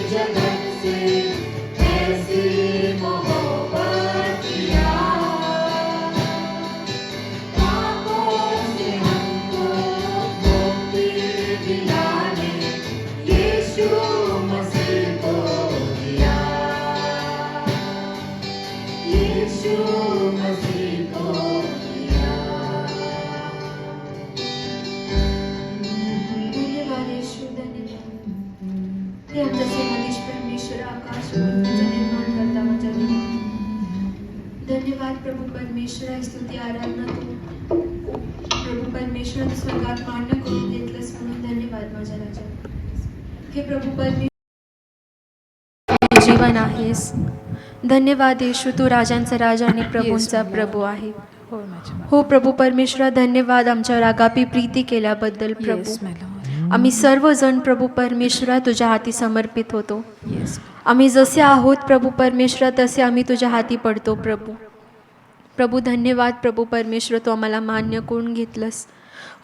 जगत से ऐसी मोहब्बत किया, पापों से हमको मुक्ति दिलाने यीशु मसीह को दिया, यीशु मसीह को दिया। धन्यवाद यीशु, धन्यवाद। हे आमचा सर्वाधीश परमेश्वर, आकाश व पृथ्वीचं निर्माण करता माझ्या देवा, धन्यवाद प्रभू परमेश्वर, स्तुती आराधना तू प्रभू परमेश्वर स्वर्गात मान्य करून घेतलंस म्हणून धन्यवाद माझ्या राजा। हे प्रभू परमेश्वर जीवन आहेस, धन्यवाद येशू, तू राजांचा राजा आणि प्रभूंचा प्रभू आहे। हो प्रभू परमेश्वरा, धन्यवाद आमच्यावर आगापी प्रीती केल्याबद्दल प्रभू। आम्ही सर्वजण प्रभू परमेश्वरा तुझ्या हाती समर्पित होतो। आम्ही जसे आहोत प्रभू परमेश्वरा तसे आम्ही तुझ्या हाती पडतो प्रभू। प्रभू धन्यवाद प्रभू परमेश्वर, तू आम्हाला मान्य करून घेतलंस।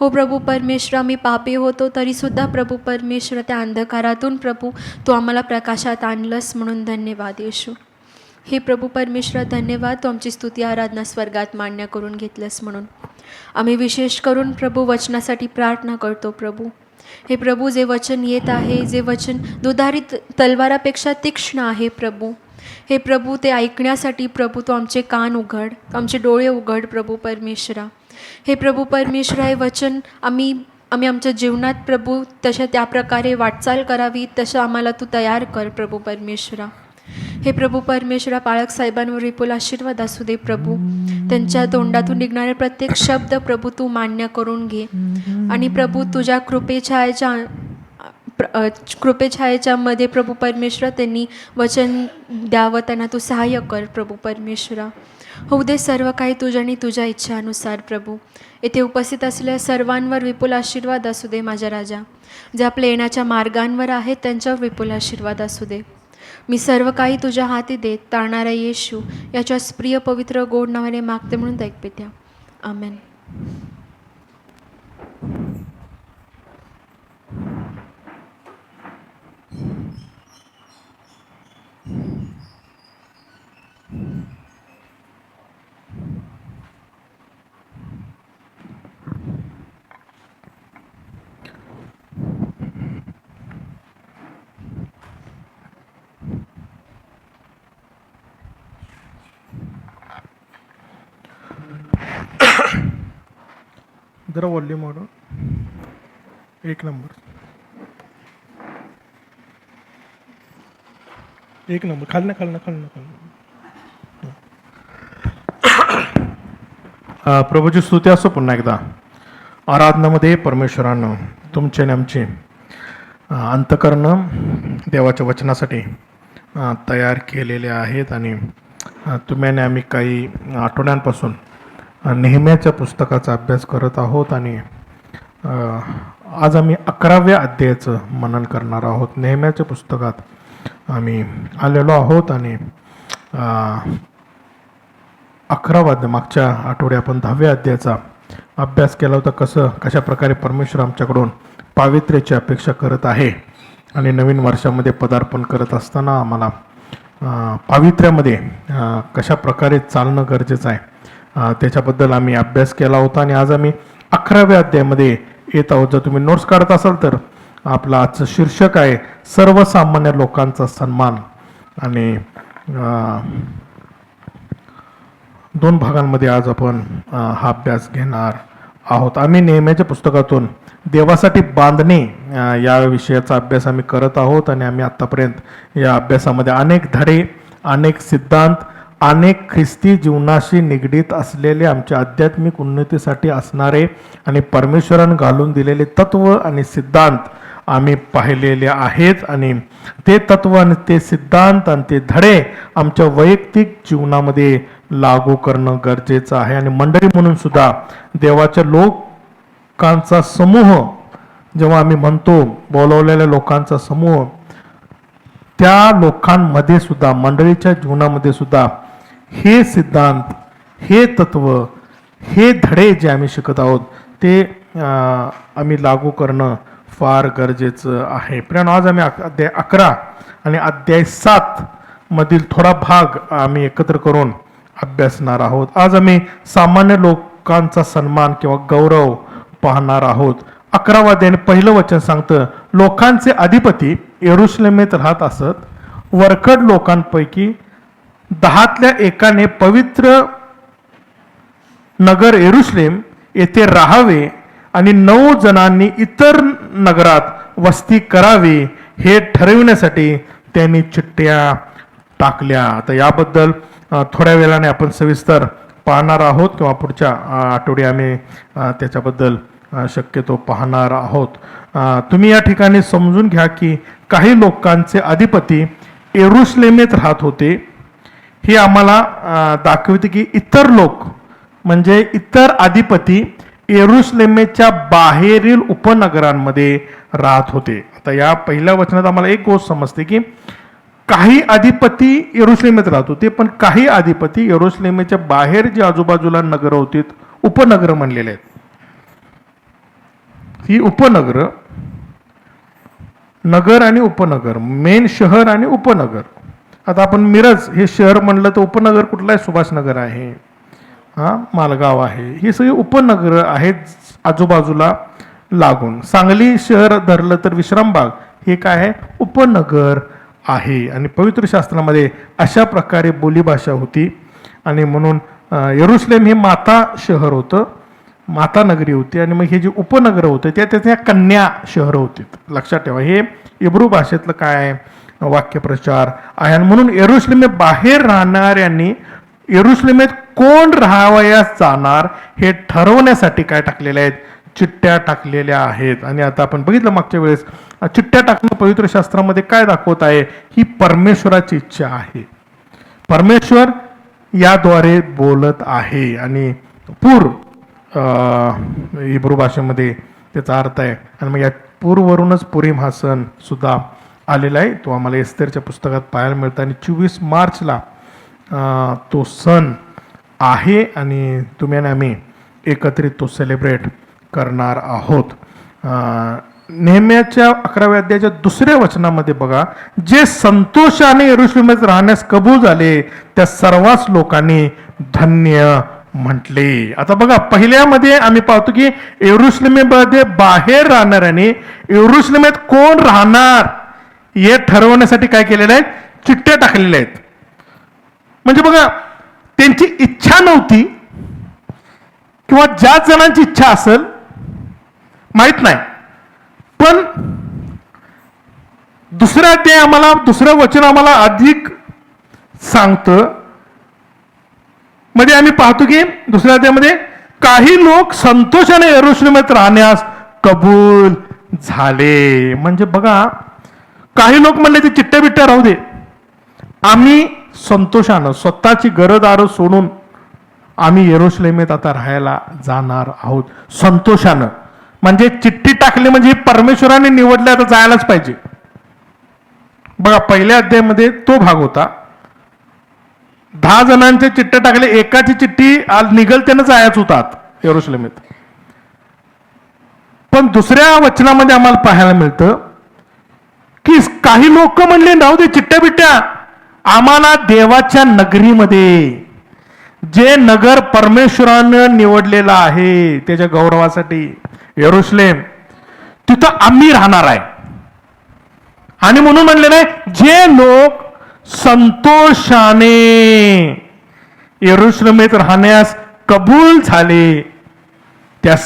हो प्रभू परमेश्वर, आम्ही पापी होतो तरीसुद्धा प्रभू परमेश्वर त्या अंधकारातून प्रभू तू आम्हाला प्रकाशात आणलंस म्हणून धन्यवाद येशू। हे प्रभू परमेश्वर धन्यवाद, तू आमची स्तुती आराधना स्वर्गात मान्य करून घेतलंस म्हणून। आम्ही विशेष करून प्रभू वचनासाठी प्रार्थना करतो प्रभू। हे प्रभू, जे वचन येत आहे, जे वचन दुधारी तलवारापेक्षा तीक्ष्ण आहे प्रभू, हे प्रभू ते ऐकण्यासाठी प्रभू तू आमचे कान उघड, आमचे डोळे उघड प्रभू परमेश्वरा। हे प्रभू परमेश्वरा, हे वचन आम्ही आमच्या जीवनात प्रभू तशा त्या प्रकारे वाटचाल करावी तसं आम्हाला तू तयार कर प्रभू परमेश्वरा। हे प्रभू परमेश्वरा, पाळक साहेबांवर विपुल आशीर्वाद असू दे प्रभू। त्यांच्या तोंडातून निघणारे प्रत्येक शब्द प्रभू तू मान्य करून घे आणि प्रभू तुझ्या कृपेछायेच्या मध्ये प्रभू परमेश्वरा त्यांनी वचन द्यावं, त्यांना तू सहाय्य कर प्रभू परमेश्वरा। होऊ दे सर्व काही तुझ्या आणि तुझ्या इच्छानुसार प्रभू। येथे उपस्थित असलेल्या सर्वांवर विपुल आशीर्वाद असू दे माझ्या राजा। जे आपल्या येण्याच्या मार्गांवर आहेत त्यांच्यावर विपुल आशीर्वाद असू दे। मी सर्व काही तुझ्या हाती देत तारणारा येशू याच्या प्रिय पवित्र गोड नावाने मागते म्हणून ऐक पित्या, आमेन। जरा वॉल्यूम वाढव, एक नंबर खालना प्रभूची स्तुती असो पुन्हा एकदा आराधनामध्ये। परमेश्वरानं तुमचे आणि आमचे अंतःकरण देवाच्या वचनासाठी तयार केलेले आहेत आणि तुम्ही आणि आम्ही काही आठवड्यांपासून नेहम्याच्या पुस्तकाचा अभ्यास करत आहोत आणि आज आम्ही 11व्या अध्यायाचं मनन करणार आहोत। नेहम्याच्या पुस्तकात आम्ही आलेलो आहोत आणि 11वा अध्याय, मागच्या आठवड्यात आपण 10व्या अध्यायाचा अभ्यास केला होता। कशा प्रकारे परमेश्वर आमच्याकडून पावित्र्याची अपेक्षा करत आहे आणि नवीन वर्षामध्ये पदार्पण करत असताना आम्हाला पावित्र्यामध्ये कशा प्रकारे चालणं गरजेचं आहे त्याच्याबद्दल आम्ही अभ्यास केला होता आणि आज आम्ही 11व्या अध्यायामध्ये येत आहोत। जर तुम्ही नोट्स काढत असाल तर आपलं आजचं शीर्षक आहे सर्वसामान्य लोकांचा सन्मान आणि 2 भागांमध्ये आज आपण हा अभ्यास घेणार आहोत। आम्ही नेहम्याच्या पुस्तकातून देवासाठी बांधणे या विषयाचा अभ्यास आम्ही करत आहोत आणि आम्ही आत्तापर्यंत या अभ्यासामध्ये अनेक धडे, अनेक सिद्धांत, अनेक ख्रिस्ती जीवनाशी निगडीत असलेले आमच्या आध्यात्मिक उन्नतीसाठी असणारे आणि परमेश्वरानं घालून दिलेले तत्व आणि सिद्धांत आम्ही पाहिलेले आहेत आणि ते तत्व आणि ते सिद्धांत आणि ते धडे आमच्या वैयक्तिक जीवनामध्ये लागू करणं गरजेचं आहे आणि मंडळी म्हणून सुद्धा देवाच्या लोकांचा समूह, जेव्हा आम्ही म्हणतो बोलवलेल्या लोकांचा समूह, त्या लोकांमध्ये सुद्धा मंडळीच्या जीवनामध्ये सुद्धा हे सिद्धांत, हे तत्व, हे धडे जे आम्ही शिकत आहोत ते आम्ही लागू करणं फार गरजेचं आहे. प्रियानो, आज आम्ही अध्याय 11 आणि अध्याय 7 मधील थोडा भाग आम्ही एकत्र करून अभ्यासणार आहोत. आज आम्ही सामान्य लोकांचा सन्मान किंवा गौरव पाहणार आहोत. 11 अध्यायाने पहिलं वचन सांगतं, लोकांचे अधिपती यरुशलेमेत राहत असत. वरकड लोकांपैकी 10तल्या एकाने पवित्र नगर यरुशलेम येथे राहावे आणि 9 जणांनी इतर नगरात वस्ती करावी हे ठरविण्यासाठी त्यांनी चिठ्ठ्या टाकल्या. आता याबद्दल थोड्या वेळाने आपण सविस्तर पाहणार आहोत किंवा पुढच्या आठवडी आम्ही त्याच्याबद्दल शक्यतो पाहणार आहोत. तुम्ही या ठिकाणी समजून घ्या की काही लोकांचे अधिपती यरुशलेमेत राहत होते. हे आम्हाला दाखवते की इतर लोक म्हणजे इतर अधिपती यरुशलेमेच्या बाहेरील उपनगरांमध्ये राहत होते. आता या पहिल्या वचनात आम्हाला एक गोष्ट समजते की काही अधिपती यरुशलेमेत राहत होते, पण काही अधिपती यरुशलेमेच्या बाहेर जी आजूबाजूला नगर होती, उपनगर म्हणलेले आहेत. ही उपनगर, नगर आणि उपनगर, मेन शहर आणि उपनगर. आता आपण मिरज हे शहर म्हणलं तर उपनगर कुठलं आहे? सुभाषनगर आहे, मालगाव आहे. ही सगळी उपनगर आहेत आजूबाजूला लागून. सांगली शहर धरलं तर विश्रामबाग हे काय आहे? उपनगर आहे. आणि पवित्र शास्त्रामध्ये अशा प्रकारे बोलीभाषा होती आणि म्हणून यरुशलेम हे माता शहर होतं, माता नगरी होती. आणि मग हे जे उपनगर होते त्याच्या कन्या शहर होती. लक्षात ठेवा, हे इब्रू भाषेतलं काय आहे? वाक्यप्रचार आहे. आणि म्हणून यरुशलेमे बाहेर राहणाऱ्यांनी यरुशलेमेत कोण राहावयास जाणार हे ठरवण्यासाठी काय टाकलेले आहेत? चिठ्ठ्या टाकलेल्या आहेत. आणि आता आपण बघितलं मागच्या वेळेस, चिठ्ठ्या टाकणं पवित्र शास्त्रामध्ये काय दाखवत आहे? ही परमेश्वराची इच्छा आहे. परमेश्वर याद्वारे बोलत आहे. आणि पूर हिब्रू भाषेमध्ये त्याचा अर्थ आहे. आणि मग या पूरवरूनच पुरीम हा सण सुद्धा आलेला आहे. तो आम्हाला एस्तेरच्या पुस्तकात पाहायला मिळतं. आणि 24 मार्चला तो सण आहे आणि तुम्ही आणि आम्ही एकत्रित तो सेलिब्रेट करणार आहोत. नेहम्याच्या 11व्या अध्यायाच्या 2ऱ्या वचनामध्ये बघा, जे संतोषाने यरुशलेमेत राहण्यास कबूल झाले त्या सर्वच लोकांनी धन्य म्हटले. आता बघा, पहिल्यामध्ये आम्ही पाहतो की यरुशलेमेमध्ये बाहेर राहणाऱ्याने यरुशलेमेत कोण राहणार हे ठरवण्यासाठी काय केलेलं आहे? चिठ्ठ्या टाकलेल्या आहेत. म्हणजे बघा, त्यांची इच्छा नव्हती किंवा ज्या जणांची इच्छा असेल माहित नाही, पण दुसरं अध्याय आम्हाला, दुसरं वचन आम्हाला अधिक सांगतं. मध्ये आम्ही पाहतो की दुसऱ्या अध्यायामध्ये काही लोक संतोषाने यरुशलेमेत राहण्यास कबूल झाले. म्हणजे बघा, काही लोक म्हणले ते चिठ्ठ्या बिट्ट्या राहू दे, आम्ही संतोषानं स्वतःची गरज सोडून आम्ही यरुशलेमेत आता राहायला जाणार आहोत. संतोषानं म्हणजे चिठ्ठी टाकली म्हणजे परमेश्वराने निवडले, आता जायलाच पाहिजे. बघा, पहिल्या अध्यायामध्ये तो भाग होता. 10 जणांचे चिठ्ठ्या टाकले, एकाची चिठ्ठी निघल त्यानं जायच होतात यरुशलेमेत. पण दुसऱ्या वचनामध्ये आम्हाला पाहायला मिळतं की काही लोक म्हणले राहू दे चिठ्ठ्या बिट्ट्या, आम्हाला देवाच्या नगरीमध्ये, जे नगर परमेश्वरानं निवडलेलं आहे त्याच्या गौरवासाठी, यरुशलेम, तिथं आम्ही राहणार आहे. आणि म्हणून म्हणले नाही, जे लोक संतोषाने यरुशलेमेत राहण्यास कबूल झाले त्या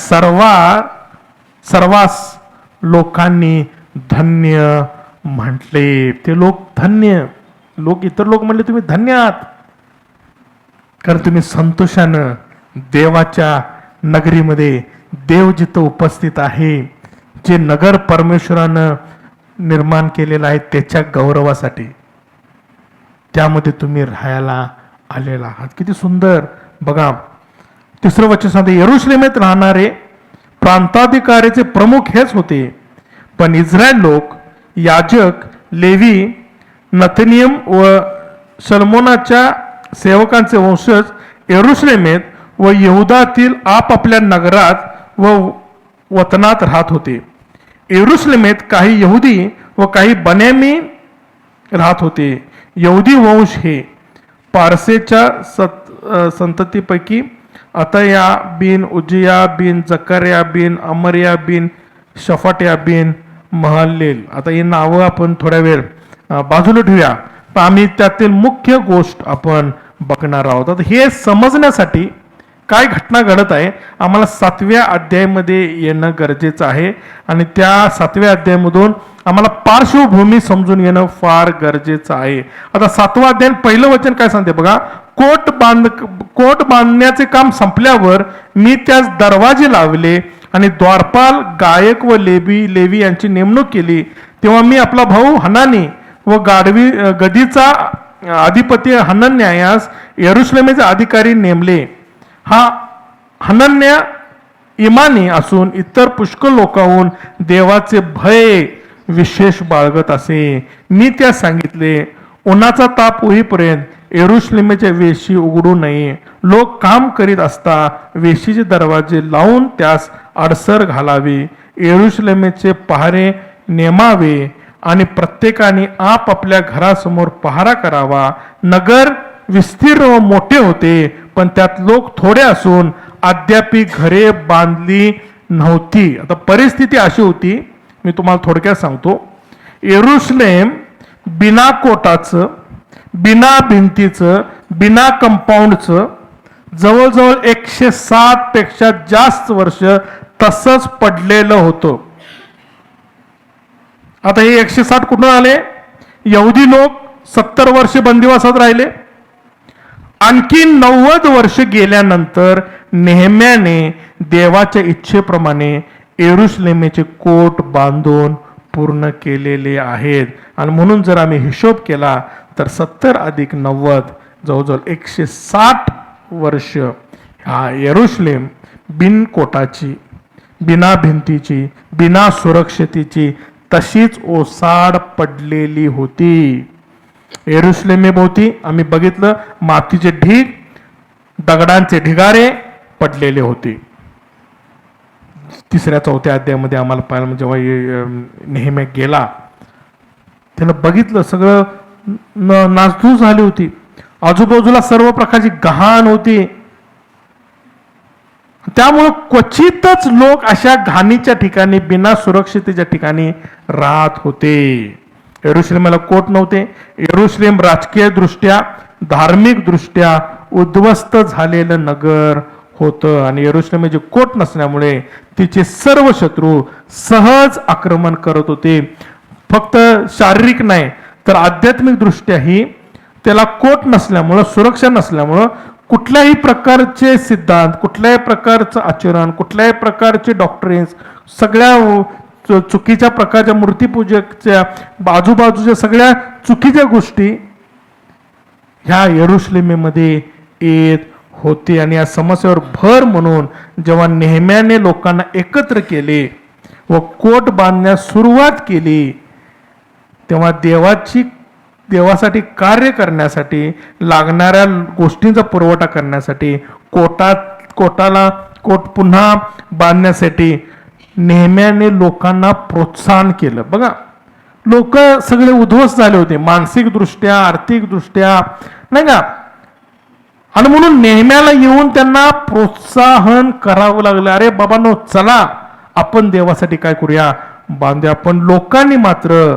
सर्वास लोकांनी धन्य म्हटले. ते लोक धन्य, लोक इतर लोक म्हणले तुम्ही धन्य आहात, कारण तुम्ही संतोषानं देवाच्या नगरीमध्ये, देव जिथं उपस्थित आहे, जे नगर परमेश्वरानं निर्माण केलेलं आहे त्याच्या गौरवासाठी, त्यामध्ये तुम्ही राहायला आलेला आहात. किती सुंदर. बघा, 3रं वचन सांगते, यरुशलेमेत राहणारे प्रांताधिकारीचे प्रमुख हेच होते, पण इस्रायल लोक, याजक, लेवी, नथनियम व सलमोनाच्या सेवकांचे वंशज यरुशलेमेत व यहुदातील आपापल्या नगरात व वतनात राहत होते. यरुशलेमेत काही यहुदी व काही बन्यामी राहत होते. यहुदी वंश हे पारसेच्या संततीपैकी अतया बिन उजिया बिन जकर्या बिन अमर्या बिन शफाट्या बिन महल्लेल. आता ही नावं आपण थोड्या वेळ बाजूला ठेवूया, पण आम्ही त्यातील मुख्य गोष्ट आपण बघणार आहोत. आता हे समजण्यासाठी काय घटना घडत आहे आम्हाला 7व्या अध्यायामध्ये येणं गरजेचं आहे, आणि त्या 7व्या अध्यायामधून आम्हाला पार्श्वभूमी समजून घेणं फार गरजेचं आहे. आता 7वा अध्याय पहिलं वचन काय सांगते बघा, कोट बांधण्याचे काम संपल्यावर मी त्यास दरवाजे लावले आणि द्वारपाल, गायक व लेवी यांची नेमणूक केली. तेव्हा मी आपला भाऊ हनानी व गदीचा अधिपती हनन्यायास यरुशलेमेचे अधिकारी नेमले. हा हनन्या इमानी असून इतर पुष्कळ लोकांहून देवाचे भय विशेष बाळगत असे. मी त्यास सांगितले, उन्हाचा ताप होईपर्यंत यरुशलेमेच्या वेशी उघडू नये. लोक काम करीत असता वेशीचे दरवाजे लावून त्यास अडसर घालावी. यरुशलेमेचे पहारे नेमावे आणि प्रत्येकाने आपापल्या घरासमोर पहारा करावा. नगर विस्तीर्ण व मोठे होते, पण त्यात लोक थोडे असून अद्यापी घरे बांधली नव्हती. आता परिस्थिती अशी होती, मी तुम्हाला थोडक्यात सांगतो. यरुशलेम बिना कोटाचं, बिना भिंतीचं, बिना कंपाऊंडचं जवळजवळ 160 पेक्षा जास्त वर्ष तसंच पडलेलं होतं. आता हे 160 कुठून आले? यहुदी लोक 70 वर्ष बंदिवासात राहिले. आणखी 90 वर्ष गेल्यानंतर नेहम्याने देवाच्या इच्छेप्रमाणे यरुशलेमेचे कोट बांधून पूर्ण केलेले आहेत. आणि म्हणून जर आम्ही हिशोब केला तर 70 अधिक 90 जवळजवळ 160 वर्ष हा यरुशलेम बिन कोटाची, बिना भिंतीची, बिना सुरक्षितेची तशीच ओसाड पडलेली होती. यरुशलेमेभोवती आम्ही बघितलं मातीचे ढीग, दगडांचे ढिगारे पडलेले होते. 3-4 अध्यायामध्ये आम्हाला पाहिलं, जेव्हा नेहम्या गेला त्यानं बघितलं सगळं नासधूस झाली होती. आजूबाजूला सर्व प्रकारची घाण होती. त्यामुळं क्वचितच लोक अशा घाणीच्या ठिकाणी, बिना सुरक्षितेच्या ठिकाणी राहत होते. यरुशलेमाला कोट नव्हते. यरुशलेम राजकीय दृष्ट्या, धार्मिक दृष्ट्या उद्ध्वस्त झालेलं नगर होतं, आणि यरुशलेमाचे कोट नसल्यामुळे तिचे सर्व शत्रू सहज आक्रमण करत होते. फक्त शारीरिक नाही तर आध्यात्मिक दृष्ट्याही त्याला कोट नसल्यामुळं, सुरक्षा नसल्यामुळं कुठल्याही प्रकारचे सिद्धांत, कुठल्याही प्रकारचं आचरण, कुठल्याही प्रकारचे डॉक्ट्रिन्स, सगळ्या चुकीच्या प्रकारच्या मूर्तीपूजकच्या आजूबाजूच्या सगळ्या चुकीच्या गोष्टी ह्या यरुशलेमेमध्ये येत होते. आणि या समस्येवर भर म्हणून जेव्हा नेहम्याने लोकांना एकत्र केले व कोट बांधण्यास सुरुवात केली, तेव्हा देवासाठी कार्य करण्यासाठी लागणाऱ्या गोष्टींचा पुरवठा करण्यासाठी, कोट पुन्हा बांधण्यासाठी नेहम्याने लोकांना प्रोत्साहन केलं. बघा, लोक सगळे उद्ध्वस्त झाले होते मानसिक दृष्ट्या, आर्थिक दृष्ट्या, नाही का. आणि म्हणून नेहम्याला येऊन त्यांना प्रोत्साहन करावं लागलं. अरे बाबांनो, चला आपण देवासाठी काय करूया, बांधूया. पण लोकांनी मात्र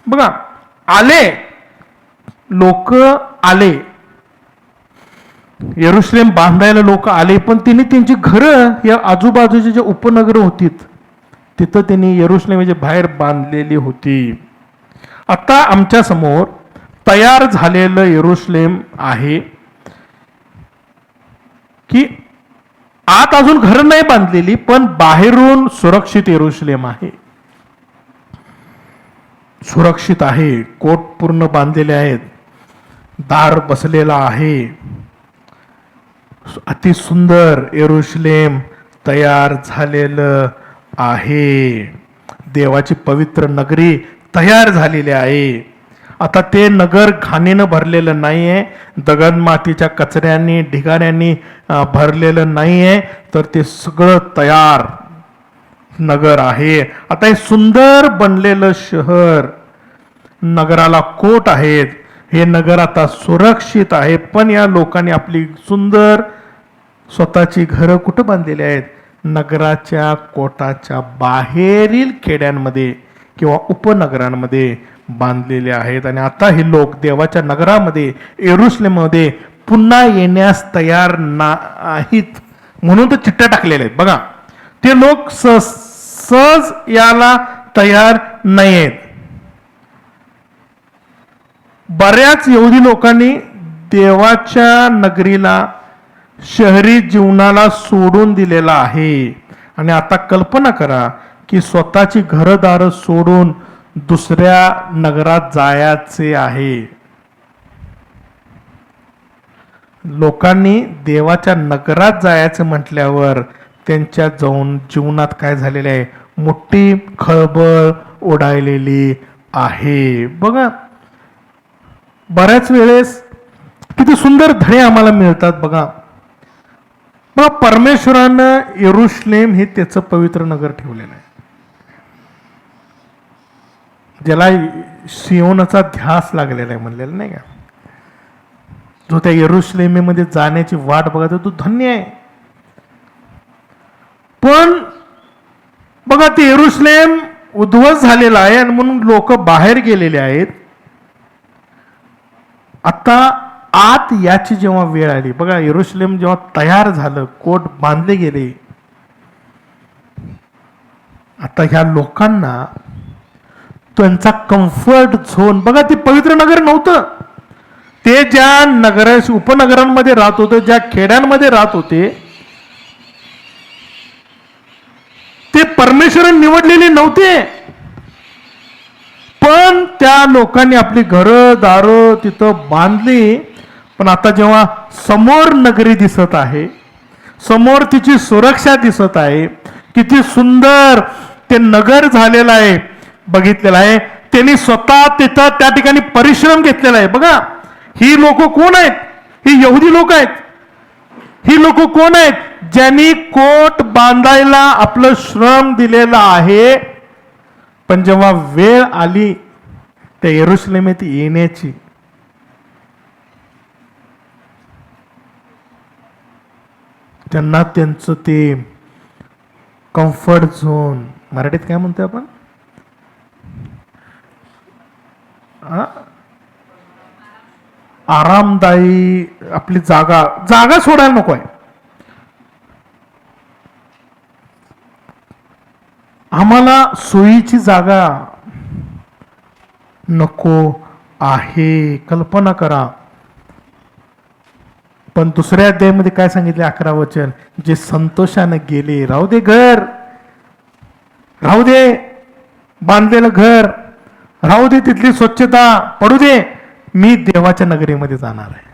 बघा लोक आले, यरुशलेम बांधायला लोक आले, पण त्यांनी त्यांची घरं या आजूबाजूची जे उपनगरं होती तिथं त्यांनी यरुशलेमच्या बाहेर बांधलेली होती. आता आमच्या समोर तयार झालेलं यरुशलेम आहे की आत अजून घरं नाही बांधलेली, पण बाहेरून सुरक्षित यरुशलेम आहे, सुरक्षित आहे. कोट पूर्ण बांधलेले आहेत, दार बसलेला आहे, अति सुंदर यरुशलेम तयार झालेलं आहे. देवाची पवित्र नगरी तयार झालेली आहे. आता ते नगर घाणीनं भरलेलं नाहीये, दगड मातीच्या कचऱ्यांनी, ढिगाऱ्यांनी भरलेलं नाहीये, तर ते सगळं तयार नगर आहे. आता हे सुंदर बनलेलं शहर, नगराला कोट आहेत, हे नगर आता सुरक्षित आहे. पण या लोकांनी आपली सुंदर स्वतःची घरं कुठं बांधलेली आहेत? नगराच्या कोटाच्या बाहेरील खेड्यांमध्ये किंवा उपनगरांमध्ये बांधलेले आहेत. आणि आता हे लोक देवाच्या नगरामध्ये, यरूशलेममध्ये पुन्हा येण्यास तयार नाहीत, म्हणून तर चिठ्ठ्या टाकलेल्या आहेत. बघा, ते लोक सहज याला तयार नाही आहेत. बऱ्याच यहुदी लोकांनी देवाच्या नगरीला, शहरी जीवनाला सोडून दिलेला आहे. आणि आता कल्पना करा की स्वतःची घरदार सोडून दुसऱ्या नगरात जायचे आहे. लोकांनी देवाच्या नगरात जायचं म्हटल्यावर त्यांच्या जीवनात काय झालेले आहे? मोठी खळबळ उडालेली आहे. बघा, बऱ्याच वेळेस किती सुंदर धडे आम्हाला मिळतात. बघा, परमेश्वरानं यरूशलेम हे त्याचं पवित्र नगर ठेवलेलं आहे, ज्याला सियोनाचा ध्यास लागलेला आहे म्हणलेलं नाही का? जो त्या यरूशलेमेमध्ये जाण्याची वाट बघा, तो धन्य आहे. पण बघा, ते यरूशलेम उद्ध्वस्त झालेला आहे आणि म्हणून लोक बाहेर गेलेले आहेत. आता आत याची जेव्हा वेळ आली, बघा, यरूशलेम जेव्हा तयार झालं, कोट बांधले गेले, आता ह्या लोकांना त्यांचा कम्फर्ट झोन, बघा, ते पवित्र नगर नव्हतं. ते ज्या उपनगरांमध्ये राहत होते, ज्या खेड्यांमध्ये राहत होते, ते परमेश्वराने निवडलेले नव्हते. पण त्या लोकांनी आपली घरं दारं तिथं बांधली. पण आता जेव्हा समोर नगरी दिसत आहे, समोर तिची सुरक्षा दिसत आहे, किती सुंदर ते नगर झालेलं आहे, बघितलेलं आहे. त्यांनी स्वतः तिथं त्या ठिकाणी परिश्रम घेतलेला आहे. बघा, ही लोक कोण आहेत? ही यहुदी लोक आहेत. ही लोक कोण आहेत? ज्यांनी कोट बांधायला आपलं श्रम दिलेलं आहे. पण जेव्हा वेळ आली त्या यरूशलेमेत येण्याची, त्यांना त्यांचं ते कम्फर्ट झोन, मराठीत काय म्हणतोय आपण, आरामदायी आपली जागा सोडायला नको आहे. आम्हाला सोयीची जागा नको आहे. कल्पना करा. पण दुसऱ्या अध्यायामध्ये काय सांगितले? 11 वचन, जे संतोषाने गेले, राहू दे घर, राहू दे बांधलेलं घर, राहू दे तिथली स्वच्छता, पडू दे, मी देवाच्या नगरीमध्ये जाणार आहे.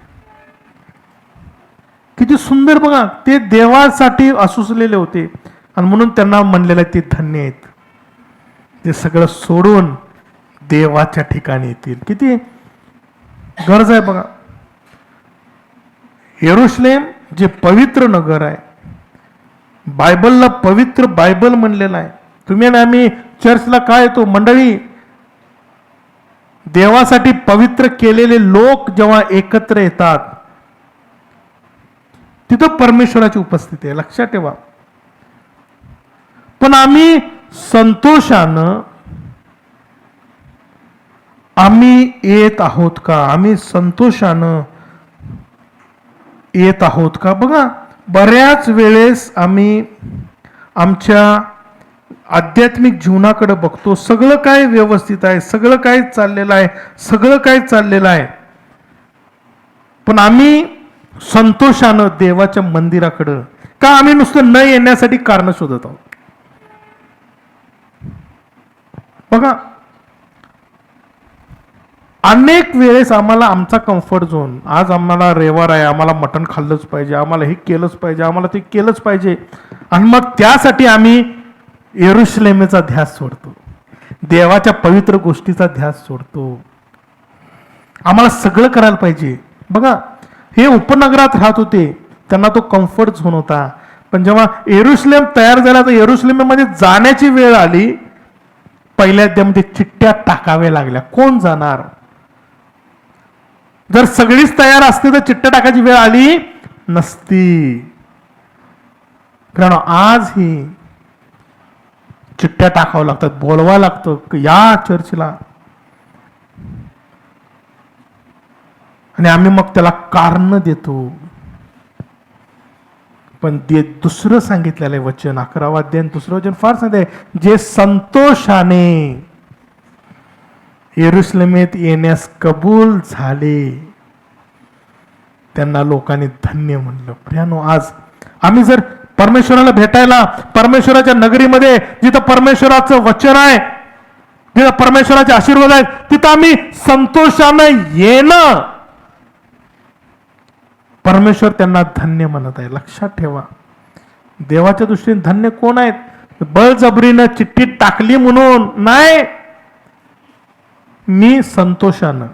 किती सुंदर बघा, ते देवासाठी असुसलेले होते आणि म्हणून त्यांना म्हणलेलं आहे, ते धन्य आहेत, ते सगळं सोडून देवाच्या ठिकाणी येतील. किती गरज आहे बघा. यरूशलेम जे पवित्र नगर आहे, बायबलला पवित्र बायबल म्हणलेलं आहे. तुम्ही आणि आम्ही चर्चला काय येतो? मंडळी, देवासाठी पवित्र केलेले लोक जेव्हा एकत्र येतात, तिथं परमेश्वराची उपस्थिती आहे, लक्षात ठेवा. पण आम्ही संतोषानं आम्ही येत आहोत का? आम्ही संतोषानं येत आहोत का? बघा, बऱ्याच वेळेस आम्ही आमच्या आध्यात्मिक जीवनाकडे बघतो, सगळं काय व्यवस्थित आहे, सगळं काय चाललेलं आहे, सगळं काय चाललेलं आहे, पण आम्ही संतोषानं देवाच्या मंदिराकडं का? आम्ही नुसतं न येण्यासाठी कारण शोधत आहोत. बघा, अनेक वेळेस आम्हाला आमचा कम्फर्ट झोन, आज आम्हाला रविवार आहे, आम्हाला मटण खाल्लंच पाहिजे, आम्हाला हे केलंच पाहिजे, आम्हाला ते केलंच पाहिजे, आणि मग त्यासाठी आम्ही यरूशलेमेचा ध्यास सोडतो, देवाच्या पवित्र गोष्टीचा ध्यास सोडतो. आम्हाला सगळं करायला पाहिजे. बघा, हे उपनगरात राहत होते, त्यांना तो कम्फर्ट झोन होता. पण जेव्हा येरुशलेम तयार झाला तर येरुशलेममध्ये जाण्याची वेळ आली, पहिल्या अध्यायामध्ये चिठ्ठ्या टाकाव्या लागल्या. कोण जाणार? जर सगळीच तयार असते तर चिठ्ठ्या टाकायची वेळ आली नसती. कारण आज ही चिठ्ठ्या टाकावं लागतात, बोलवावं लागतं, या चर्चला. आणि आम्ही मग त्याला कारण देतो. पण ते दुसरं सांगितलेलं आहे वचन, 11वा अध्याय दुसरं वचन फार सांगते, जे संतोषाने येरुशलेमेत येण्यास कबूल झाले त्यांना लोकांनी धन्य म्हणलं. प्रियानो, आज आम्ही जर परमेश्वराला भेटायला परमेश्वराच्या नगरीमध्ये, जिथं परमेश्वराचं वचन आहे, जिथं परमेश्वराचे आशीर्वाद आहेत, तिथं आम्ही संतोषानं येणं, परमेश्वर त्यांना धन्य म्हणत आहे. लक्षात ठेवा, देवाच्या दृष्टीने धन्य कोण आहेत? बळजबरीनं चिठ्ठीत टाकली म्हणून नाही. मी संतोषानं,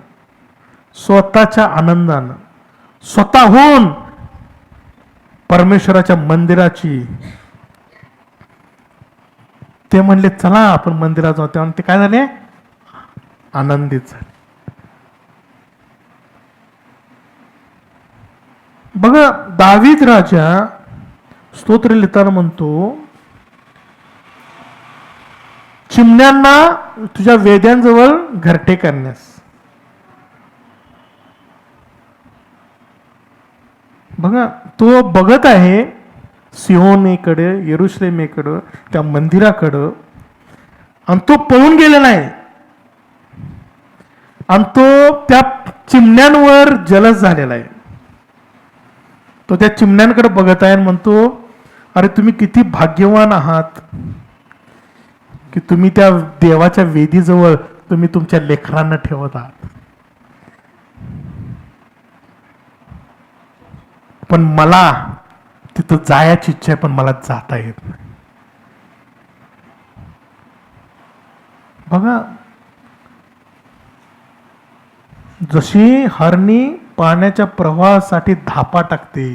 स्वतःच्या आनंदानं, स्वतःहून परमेश्वराच्या मंदिराची, ते म्हणले चला आपण मंदिरात जाऊ, तेव्हा ते काय झाले? आनंदित झाले. बघा, दावीद राजा स्तोत्र लिहिताना म्हणतो, चिमण्यांना तुझ्या वेद्यांजवळ घरटे करण्यास. बघा, तो बघत आहे सिहोनेकडे, येरुशलेमेकडं, त्या मंदिराकडं, आणि तो पळून गेलेला आहे. आणि तो त्या चिमण्यांवर जलस झालेला आहे. तो त्या चिमण्यांकडे बघत आहे आणि म्हणतो, अरे तुम्ही किती भाग्यवान आहात की तुम्ही त्या देवाच्या वेदीजवळ तुम्ही तुमच्या लेकरांना ठेवत आहात. पण मला तिथं जायची इच्छा आहे, पण मला जाता येत नाही. बघा, जशी हरणी पाण्याच्या प्रवाहासाठी धापा टाकते,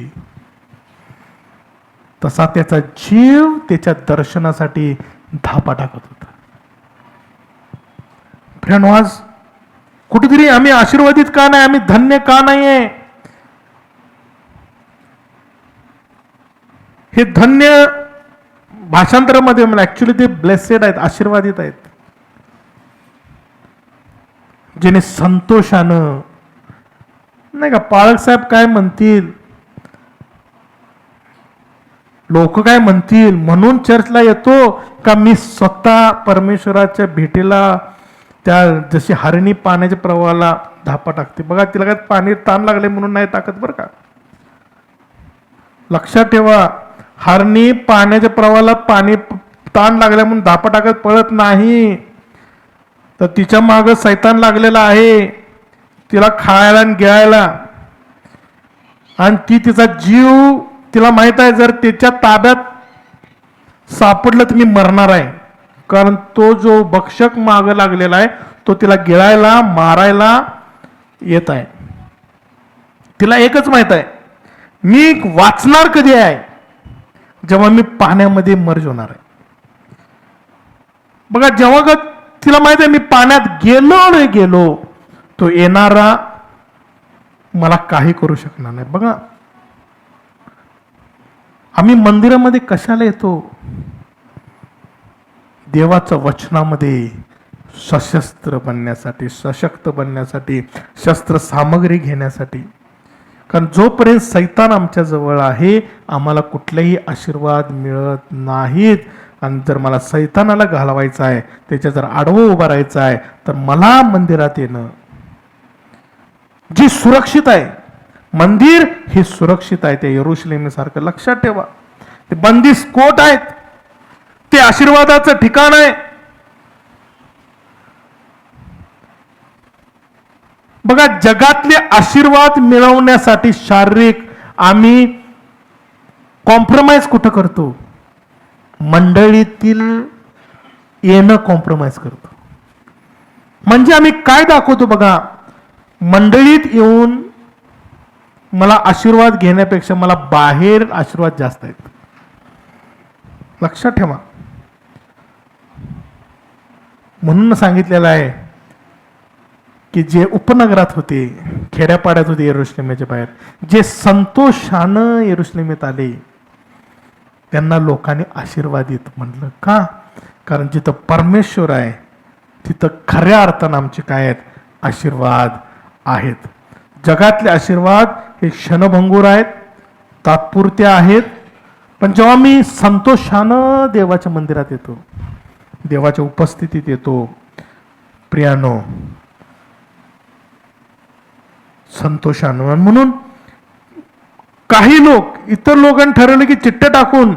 तसा त्याचा जीव त्याच्या दर्शनासाठी धापा टाकत होता. फ्रेंड, आज कुठेतरी आम्ही आशीर्वादित का नाही, आम्ही धन्य का नाहीये? हे धन्य भाषांतरामध्ये मला ऍक्च्युली ते ब्लेसेड आहेत, आशीर्वादित आहेत, जेणे संतोषानं, नाही का, पाळक साहेब काय म्हणतील, लोक काय म्हणतील म्हणून चर्चला येतो का मी स्वतः परमेश्वराच्या भेटीला, त्या जशी हरणी पाण्याच्या प्रवाहाला धापा टाकते. बघा, तिला काय पाणी ताण लागले म्हणून नाही टाकत बरं का. लक्षात ठेवा, हरणी पाण्याच्या प्रवाहाला पाणी ताण लागल्या म्हणून धापा टाकत पळत नाही, तर तिच्या माग सैतान लागलेला आहे, तिला खायला आणि गिळायला. आणि ती तिचा जीव, तिला माहित आहे जर त्याच्या ताब्यात सापडलं तर मी मरणार आहे. कारण तो जो भक्षक माग लागलेला आहे तो तिला गिळायला, मारायला येत आहे. तिला एकच माहित आहे, मी वाचणार कधी आहे, जेव्हा मी पाण्यामध्ये मर्ज होणार आहे. बघा, जेव्हा तिला माहित आहे मी पाण्यात गेलो नाही गेलो, तो येणारा मला काही करू शकणार नाही. बघा, आम्ही मंदिरामध्ये कशाला येतो? देवाच्या वचनामध्ये सशस्त्र बनण्यासाठी, सशक्त बनण्यासाठी, शस्त्र सामग्री घेण्यासाठी. कारण जोपर्यंत सैतान आमच्या जवळ आहे, आम्हाला कुठलेही आशीर्वाद मिळत नाहीत. आणि जर मला सैतानाला घालवायचं आहे, त्याच्या जर आडवं उभं राहायचं आहे, तर मला मंदिरात येणं जी सुरक्षित आहे. मंदिर हे सुरक्षित आहे, ते येरुशलेमसारखं. लक्षात ठेवा, ते बंदिश कोट आहेत, ते आशीर्वादाचं ठिकाण आहे. बघा, जगातले आशीर्वाद मिळवण्यासाठी शारीरिक आम्ही कॉम्प्रोमाइज कुठं करतो? मंडळीतील येणं कॉम्प्रोमाइज करतो. म्हणजे आम्ही काय दाखवतो? बघा, मंडळीत येऊन मला आशीर्वाद घेण्यापेक्षा मला बाहेर आशीर्वाद जास्त आहेत. लक्षात ठेवा. म्हणून सांगितलेलं आहे की जे उपनगरात होते, खेड्यापाड्यात होते यरुशलेमेच्या बाहेर, जे संतोषानं यरुशलेमेत आले त्यांना लोकांनी आशीर्वादित म्हटलं. का? कारण जिथं परमेश्वर आहे तिथं खऱ्या अर्थानं आमचे काय आहेत? आशीर्वाद आहेत. जगातले आशीर्वाद हे क्षणभंगूर आहेत, तात्पुरते आहेत. पण जेव्हा मी संतोषानं देवाच्या मंदिरात येतो, देवाच्या उपस्थितीत येतो, प्रियानो, संतोषानं. म्हणून काही लोक, इतर लोकांनी ठरवलं की चिठ्ठ्या टाकून,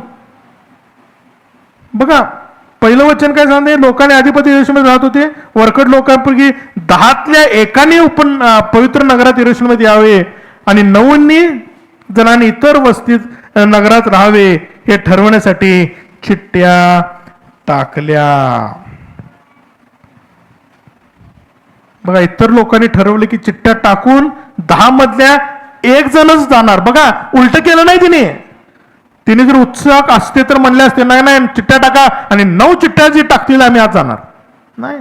बघा पहिलं वचन काय सांगते, लोकांनी अधिपती यरुशलेमात राहत होते, वरकड लोकांपैकी 10तल्या एकाने पवित्र नगरात यरुशलेमात यावे आणि 9 जणांनी इतर वस्तीत नगरात राहावे हे ठरवण्यासाठी चिठ्ठ्या टाकल्या. बघा, इतर लोकांनी ठरवले की चिठ्ठ्या टाकून 10 मधल्या 1 जणच जाणार. बघा, उलट केलं नाही तिने जर उत्साह असते तर म्हणले असते नाही नाही चिठ्ठ्या टाका आणि 9 चिठ्ठ्या जी टाकतील आम्ही आज जाणार नाही.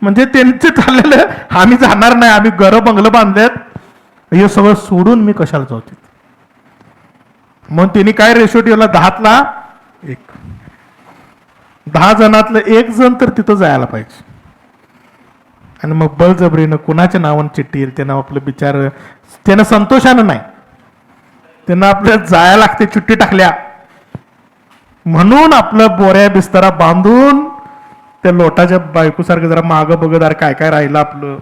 म्हणजे त्यांचे चाललेलं आम्ही जाणार नाही, आम्ही घरं बंगलं बांधलेत, हे सगळं सोडून मी कशाला जाऊ तिथे. मग त्यांनी काय रेशो ठेवला? 10तला 1. 10 जणातलं 1 जण तर तिथं जायला पाहिजे. आणि मग बळजबरीनं कुणाच्या नावानं चिठ्ठी येईल, त्यानं आपलं बिचार, त्यानं संतोषानं नाही, त्यांना आपल्याला जायला लागते. चिठ्ठी टाकल्या म्हणून आपलं बोऱ्या बिस्तरा बांधून त्या लोटाच्या बायकोसारखं जरा मागं बघत अरे काय काय राहिलं आपलं,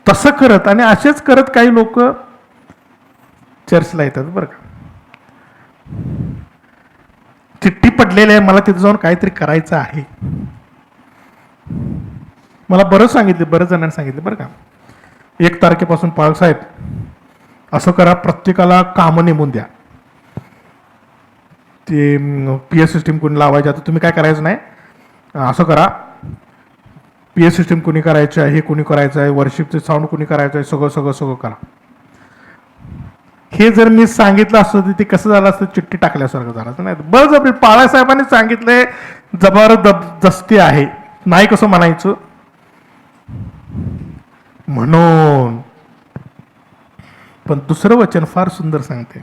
तसं करत. आणि असेच करत काही लोक चर्चला येतात. बरं का, चिठ्ठी पडलेली आहे, मला तिथं जाऊन काहीतरी करायचं आहे. मला बरंच जणांनी सांगितले बरं का, 1 तारखेपासून पाळसाहेब असं करा, प्रत्येकाला कामं नेमून द्या. ते PS सिस्टीम कोणी लावायचे, आता तुम्ही काय करायचं नाही, असं करा, PS सिस्टीम कोणी करायचं आहे, हे कोणी करायचं आहे, वर्शिपचे साऊंड कोणी करायचं आहे, सगळं करा. हे जर मी सांगितलं असतं तर ते कसं झालं असतं? चिठ्ठी टाकल्यासारखं झालं असतं. नाही, बळजबरी बाळासाहेबांनी सांगितलंय, जबरदस्ती आहे, नाही कसं म्हणायचं. म्हणून पण दुसरं वचन फार सुंदर सांगते,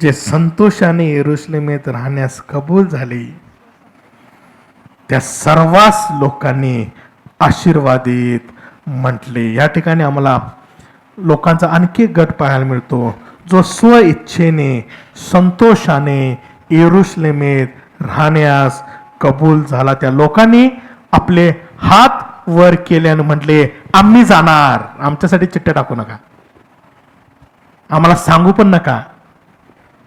जे संतोषाने यरुशलेमेत राहण्यास कबूल झाले त्या सर्वांस लोकांनी आशीर्वादित म्हटले. या ठिकाणी आम्हाला लोकांचा आणखी एक गट पाहायला मिळतो, जो स्व इच्छेने संतोषाने यरुशलेमेत राहण्यास कबूल झाला. त्या लोकांनी आपले हात वर केल्यानं म्हटले, आम्ही जाणार, आमच्यासाठी चिठ्ठ्या टाकू नका, आम्हाला सांगू पण नका,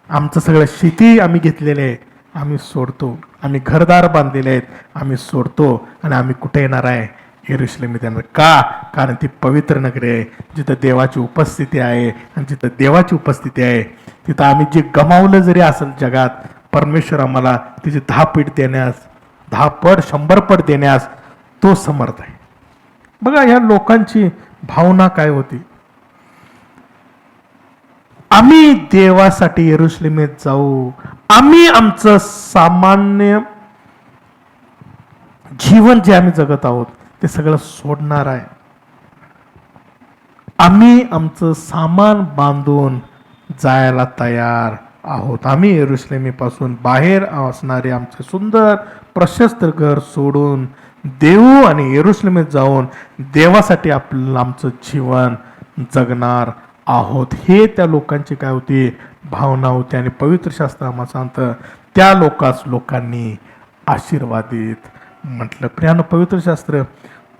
आमचं सगळं शेती आम्ही घेतलेले आहे, आम्ही सोडतो, आम्ही घरदार बांधलेले आहेत, आम्ही सोडतो आणि आम्ही कुठे येणार आहे? यरुशलेमेत येणार. का? कारण ती पवित्र नगरी आहे, जिथं देवाची उपस्थिती आहे. आणि जिथं देवाची उपस्थिती आहे तिथं आम्ही जे गमावलं जरी असेल जगात, परमेश्वर आम्हाला तिची 10 पट देण्यास, 10 पट 100 पट देण्यास तो समर्थ आहे. बघा या लोकांची भावना काय होती, आम्ही देवासाठी यरुशलेमेत जाऊ, आम्ही आमचं सामान्य जीवन जे आम्ही जगत आहोत ते सगळं सोडणार आहे, आम्ही आमचं सामान बांधून जायला तयार आहोत. आम्ही यरुशलेमेपासून बाहेर असणारे आमचे सुंदर प्रशस्त घर सोडून देऊ आणि यरुशलेमेत जाऊन देवासाठी आपलं आमचं जीवन जगणार आहोत. हे त्या लोकांची काय होती? भावना होती. आणि पवित्र शास्त्र आम्हाला सांगतं त्या लोकांनी आशीर्वादित म्हटलं. प्रियानो, पवित्र शास्त्र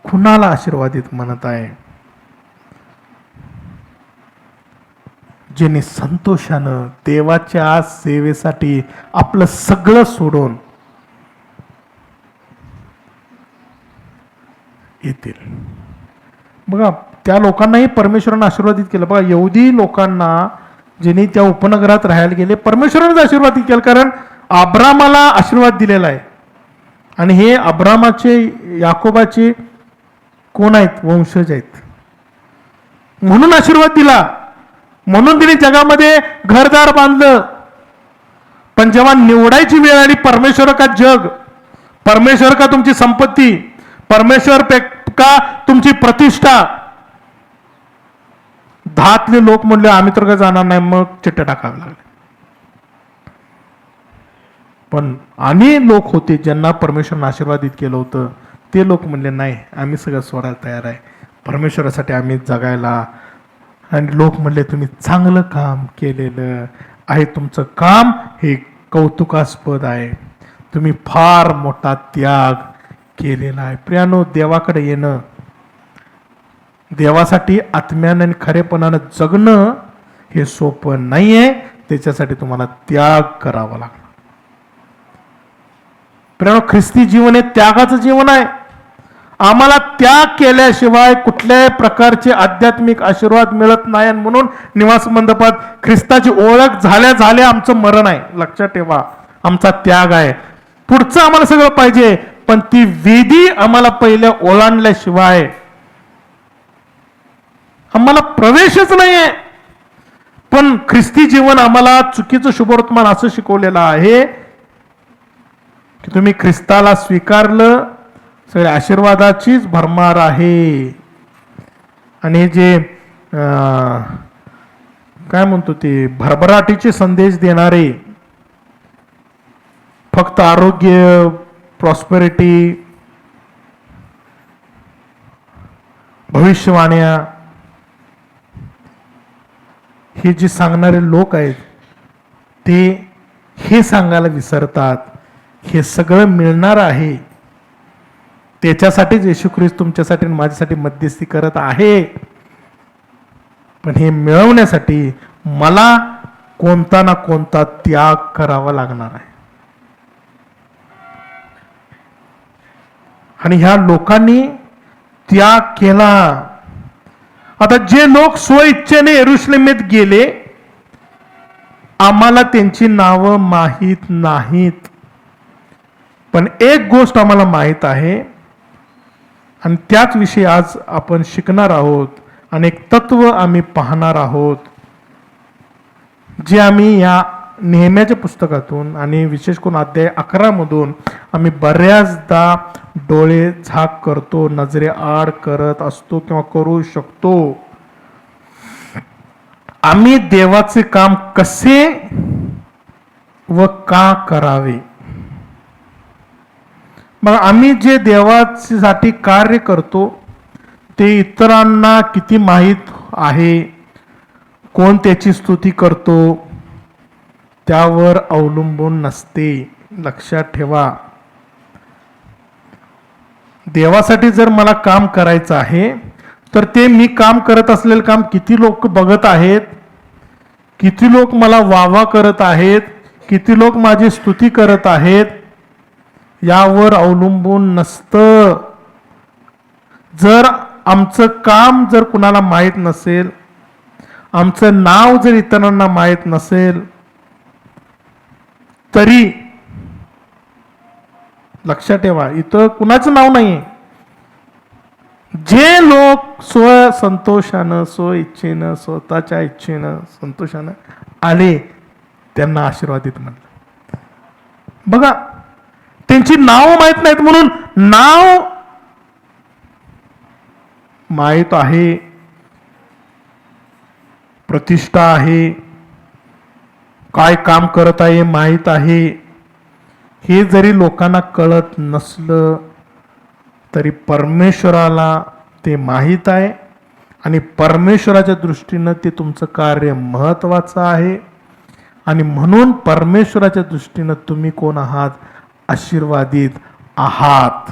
कुणाला आशीर्वादित म्हणत आहे? ज्यांनी संतोषानं देवाच्या सेवेसाठी आपलं सगळं सोडून येतील. बघा त्या लोकांनाही परमेश्वरानं आशीर्वादित केलं. बघा यहुदी लोकांना ज्यांनी त्या उपनगरात राहायला गेले, परमेश्वरानेच आशीर्वादित केलं, कारण अब्रामाला आशीर्वाद दिलेला आहे. आणि हे अब्रामाचे, याकोबाचे कोण आहेत? वंशज आहेत. म्हणून आशीर्वाद दिला, म्हणून तिने जगामध्ये घरदार बांधलं. पण जेव्हा निवडायची वेळ आली, परमेश्वर का जग, परमेश्वर का तुमची संपत्ती, परमेश्वर का तुमची प्रतिष्ठा, 10तले लोक म्हणले आम्ही तर काय जाणार नाही, मग चिट्ट्या टाकावे लागले. पण आणि लोक होते ज्यांना परमेश्वरानं आशीर्वादित केलं होतं, ते लोक म्हणले नाही आम्ही सगळं सोडायला तयार आहे, परमेश्वरासाठी आम्ही जगायला. आणि लोक म्हणले तुम्ही चांगलं काम केलेलं आहे, तुमचं काम हे कौतुकास्पद आहे, तुम्ही फार मोठा त्याग केलेला आहे. प्रियानो, देवाकडे येणं, देवासाठी आत्म्यानं आणि खरेपणानं जगणं हे सोपं नाहीये. त्याच्यासाठी तुम्हाला त्याग करावा लागणार. प्रियानो, ख्रिस्ती जीवन हे त्यागाचं जीवन आहे. आम्हाला त्याग केल्याशिवाय कुठल्याही प्रकारचे आध्यात्मिक आशीर्वाद मिळत नाही. आणि म्हणून निवास मंडपात ख्रिस्ताची ओळख झाल्या झाल्या आमचं मरण आहे. लक्षात ठेवा, आमचा त्याग आहे. पुढचं आम्हाला सगळं पाहिजे, पण ती वेदी आम्हाला पहिल्या ओलांडल्याशिवाय आम्हाला प्रवेशच नाहीये. पण ख्रिस्ती जीवन आम्हाला चुकीचं शुभवर्तमान असं शिकवलेलं आहे की तुम्ही ख्रिस्ताला स्वीकारलं, सगळ्या आशीर्वादाचीच भरमार आहे. आणि जे काय म्हणतो ते भरभराटीचे संदेश देणारे, फक्त आरोग्य, प्रॉस्पेरिटी, भविष्यवाण्या, हे जे सांगणारे लोक आहेत ते हे सांगायला विसरतात. हे सगळं मिळणार आहे, त्याच्यासाठीच येशू ख्रिस्त तुमच्यासाठी आणि माझ्यासाठी मध्यस्थी करत आहे. पण हे मिळवण्यासाठी मला कोणता ना कोणता त्याग करावा लागणार आहे. आणि ह्या लोकांनी त्याग केला. आता जे लोक स्वइच्छेने यरुशलेमेत गेले, आम्हाला त्यांची नावं माहीत नाहीत. पण एक गोष्ट आम्हाला माहीत आहे, आणि त्याच विषयी आज आपण शिकणार आहोत. आणि एक तत्व आम्ही पाहणार आहोत, जे आम्ही या नेहम्याच्या पुस्तकातून आणि विशेष करून अध्याय 11 मधून आम्ही बऱ्याचदा डोळे झाक करतो, नजरे आड करत असतो किंवा करू शकतो. आम्ही देवाचे काम कसे व का करावे. मग आम्ही जे देवासाठी कार्य करतो ते इतरांना किती माहीत आहे, कोण त्याची स्तुती करतो त्यावर अवलंबून नसते. लक्षात ठेवा, देवासाठी जर मला काम करायचं आहे तर ते मी काम करत असलेलं काम किती लोक बघत आहेत, किती लोक मला वाहवा करत आहेत, किती लोक माझी स्तुती करत आहेत, यावर अवलंबून नसतं. जर आमचं काम जर कुणाला माहीत नसेल, आमचं नाव जर इतरांना माहीत नसेल, तरी लक्षात ठेवा, इथं कुणाचं नाव नाहीये. जे लोक स्वसंतोषानं, स्वइच्छेनं, स्वतःच्या इच्छेनं, संतोषानं आले, त्यांना आशीर्वादित म्हणलं. बघा, त्यांची नाव माहीत नाहीत, म्हणून नाव माहीत आहे, प्रतिष्ठा आहे, काय काम करत आहे माहीत आहे. हे जरी लोकांना कळत नसलं तरी परमेश्वराला ते माहीत आहे. आणि परमेश्वराच्या दृष्टीनं ते तुमचं कार्य महत्वाचं आहे. आणि म्हणून परमेश्वराच्या दृष्टीनं तुम्ही कोण आहात? आशीर्वादित आहात.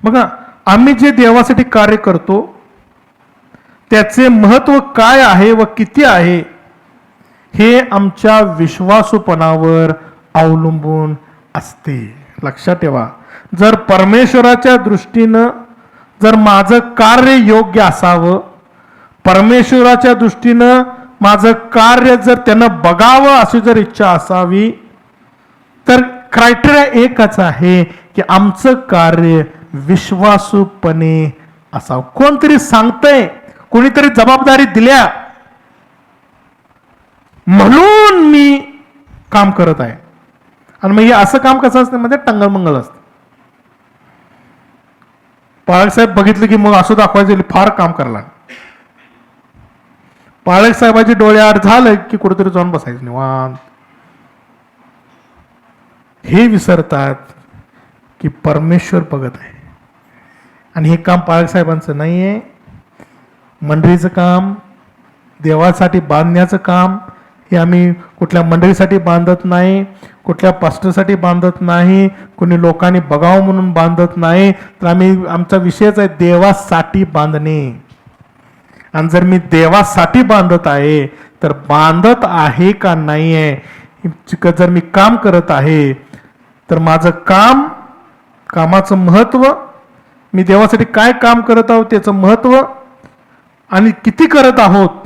बघा, आम्ही जे देवासाठी कार्य करतो त्याचे महत्व काय आहे व किती आहे हे आमच्या विश्वासूपणावर अवलंबून असते. लक्षात ठेवा, जर परमेश्वराच्या दृष्टीनं जर माझं कार्य योग्य असावं, परमेश्वराच्या दृष्टीनं माझं कार्य जर त्यानं बघावं अशी जर इच्छा असावी, तर क्रायटेरिया एकच आहे की आमचं कार्य विश्वासूपणे असावं. कोणतरी सांगतंय, कोणीतरी जबाबदारी दिल्या, म्हणून मी काम करत आहे. आणि मग हे असं काम कसं असतं म्हणजे टंगलमंगल असतं. पाळक साहेब बघितलं की मग असं दाखवायचं फार काम करायला. पाळक साहेबाचे डोळे आड झालं की कुठेतरी जाऊन बसायचं निवांत. हे विसरतात की परमेश्वर बघत आहे. आणि हे काम पाळक साहेबांचं नाही आहे. मंडळीचं काम, देवासाठी बांधण्याचं काम हे आम्ही कुठल्या मंडळीसाठी बांधत नाही, कुठल्या पास्टरसाठी बांधत नाही, कोणी लोकांनी बघावं म्हणून बांधत नाही. तर आमचा विषयच आहे देवासाठी बांधणे. आणि जर मी देवासाठी बांधत आहे तर बांधत आहे का नाही आहे, जर मी काम करत आहे तर माझं कामाचं महत्व, मी देवासाठी काय काम करत आहोत त्याचं महत्व आणि किती करत आहोत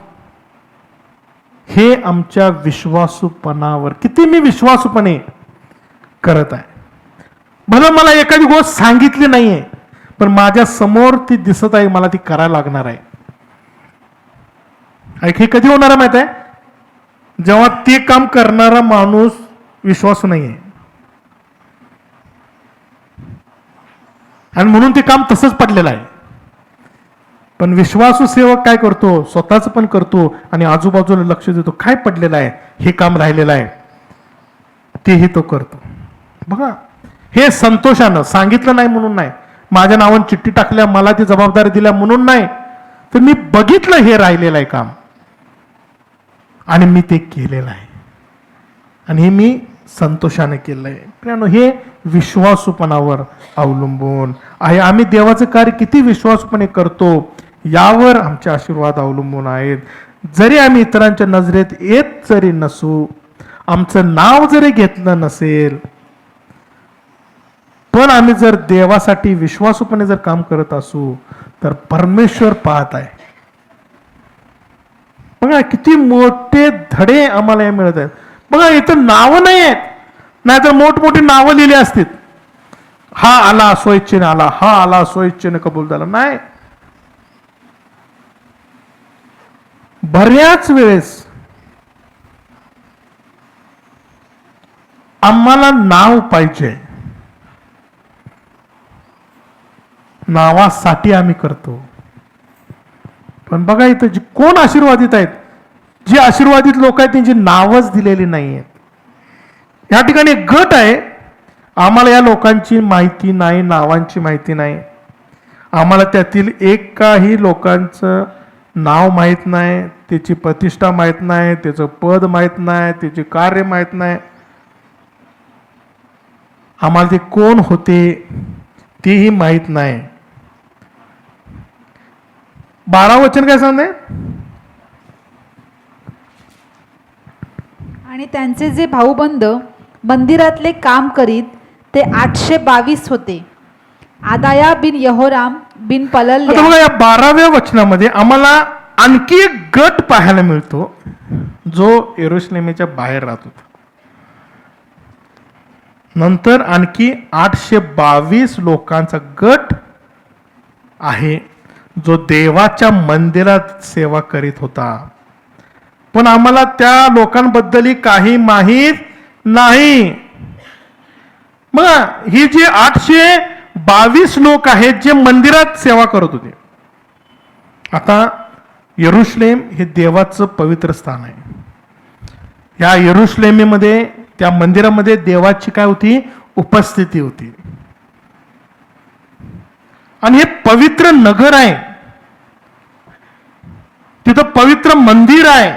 हे आमच्या विश्वासूपणावर, किती मी विश्वासूपणे करत आहे. भलं मला एखादी गोष्ट सांगितली नाहीये पण माझ्या समोर ती दिसत आहे, मला ती करायला लागणार आहे. हे कधी होणार आहे माहित आहे, जेव्हा ते काम करणारा माणूस विश्वासू नाहीये. आणि म्हणून ते काम तसंच पडलेलं आहे. पण विश्वासू सेवक काय करतो, स्वतःच पण करतो आणि आजूबाजूला लक्ष देतो, काय पडलेलं आहे, हे काम राहिलेलं आहे, तेही तो करतो. बघा, हे संतोषानं, सांगितलं नाही म्हणून नाही, माझ्या नावाने चिठ्ठी टाकल्या, मला ती जबाबदारी दिल्या म्हणून नाही, तर मी बघितलं हे राहिलेलं आहे काम आणि मी ते केलेलं आहे आणि हे मी संतोषाने केलं आहे. हे विश्वासूपणावर अवलंबून आहे. आम्ही देवाचं कार्य किती विश्वासूपणे करतो यावर आमचे आशीर्वाद अवलंबून आहेत. जरी आम्ही इतरांच्या नजरेत येत जरी नसू, आमचं नाव जरी घेतलं नसेल, पण आम्ही जर देवासाठी विश्वासूपणे जर काम करत असू तर परमेश्वर पाहत आहे. बघा किती मोठे धडे आम्हाला हे मिळत आहेत. बघा इथं नावं नाही आहेत, नाहीतर मोठमोठी नावं लिहिली असतील, हा आला स्वइच्छेने आला, हा आला स्वइच्छेने कबूल झाला. नाही, बऱ्याच वेळेस आम्हाला नाव पाहिजे, नावासाठी आम्ही करतो. पण बघा इथं जी कोण आशीर्वादित आहेत, जी आशीर्वादित लोक आहेत त्यांची नावच दिलेली नाही आहेत. या ठिकाणी एक गट आहे, आम्हाला या लोकांची माहिती नाही, नावांची माहिती नाही. आम्हाला त्यातील एकाही लोकांचं नाव माहीत नाही, त्याची प्रतिष्ठा माहीत नाही, त्याचं पद माहीत नाही, त्याचे कार्य माहीत नाही. आम्हाला ते कोण होते तेही माहीत नाही. 12 वचन काय सांगते, आणि त्यांचे जे भाऊबंद मंदिरातले काम करीत ते 822 होते. आदाया बिन यहोराम बिन आता पलल्या. बघा या 12व्या वचनामध्ये आम्हाला आणखी एक गट पाहायला मिळतो जो यरूशलेमेच्या बाहेर राहत होता. नंतर आणखी 822 लोकांचा गट आहे जो देवाच्या मंदिरात सेवा करीत होता. पण आम्हाला त्या लोकांबद्दल काही माहीत नाही. मग ही जी 822 लोक आहेत जे मंदिरात सेवा करत होते. आता यरूशलेम हे देवाचं पवित्र स्थान आहे. या यरूशलेमेमध्ये, त्या मंदिरामध्ये देवाची काय होती, उपस्थिती होती. आणि हे पवित्र नगर आहे, तिथं पवित्र मंदिर आहे.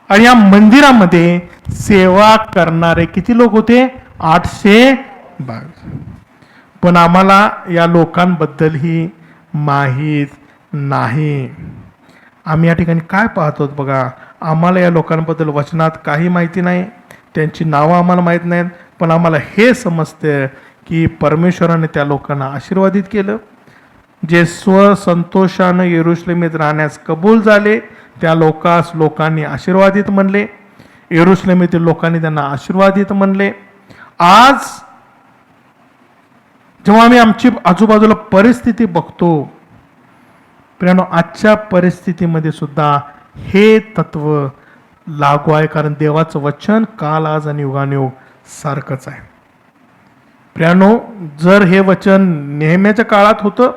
आणि या मंदिरामध्ये सेवा करणारे किती लोक होते, 822. पण आम्हाला या लोकांबद्दलही माहीत नाही. आम्ही या ठिकाणी काय पाहतो बघा, आम्हाला या लोकांबद्दल वचनात काही माहिती नाही, त्यांची नावं आम्हाला माहीत नाहीत. पण आम्हाला हे समजते की परमेश्वराने त्या लोकांना आशीर्वादित केलं. जे स्वसंतोषानं यरूशलेमेत राहण्यास कबूल झाले त्या लोकांनी आशीर्वादित म्हणले. यरूशलेमेतील लोकांनी त्यांना आशीर्वादित म्हणले. आज जेव्हा आम्ही आमची आजूबाजूला परिस्थिती बघतो, प्रियानो, आजच्या परिस्थितीमध्ये सुद्धा हे तत्व लागू आहे, कारण देवाचं वचन काल आज आणि युगानुयुग सारखंच आहे. प्रियानो, जर हे वचन नेहमीच्या काळात होतं,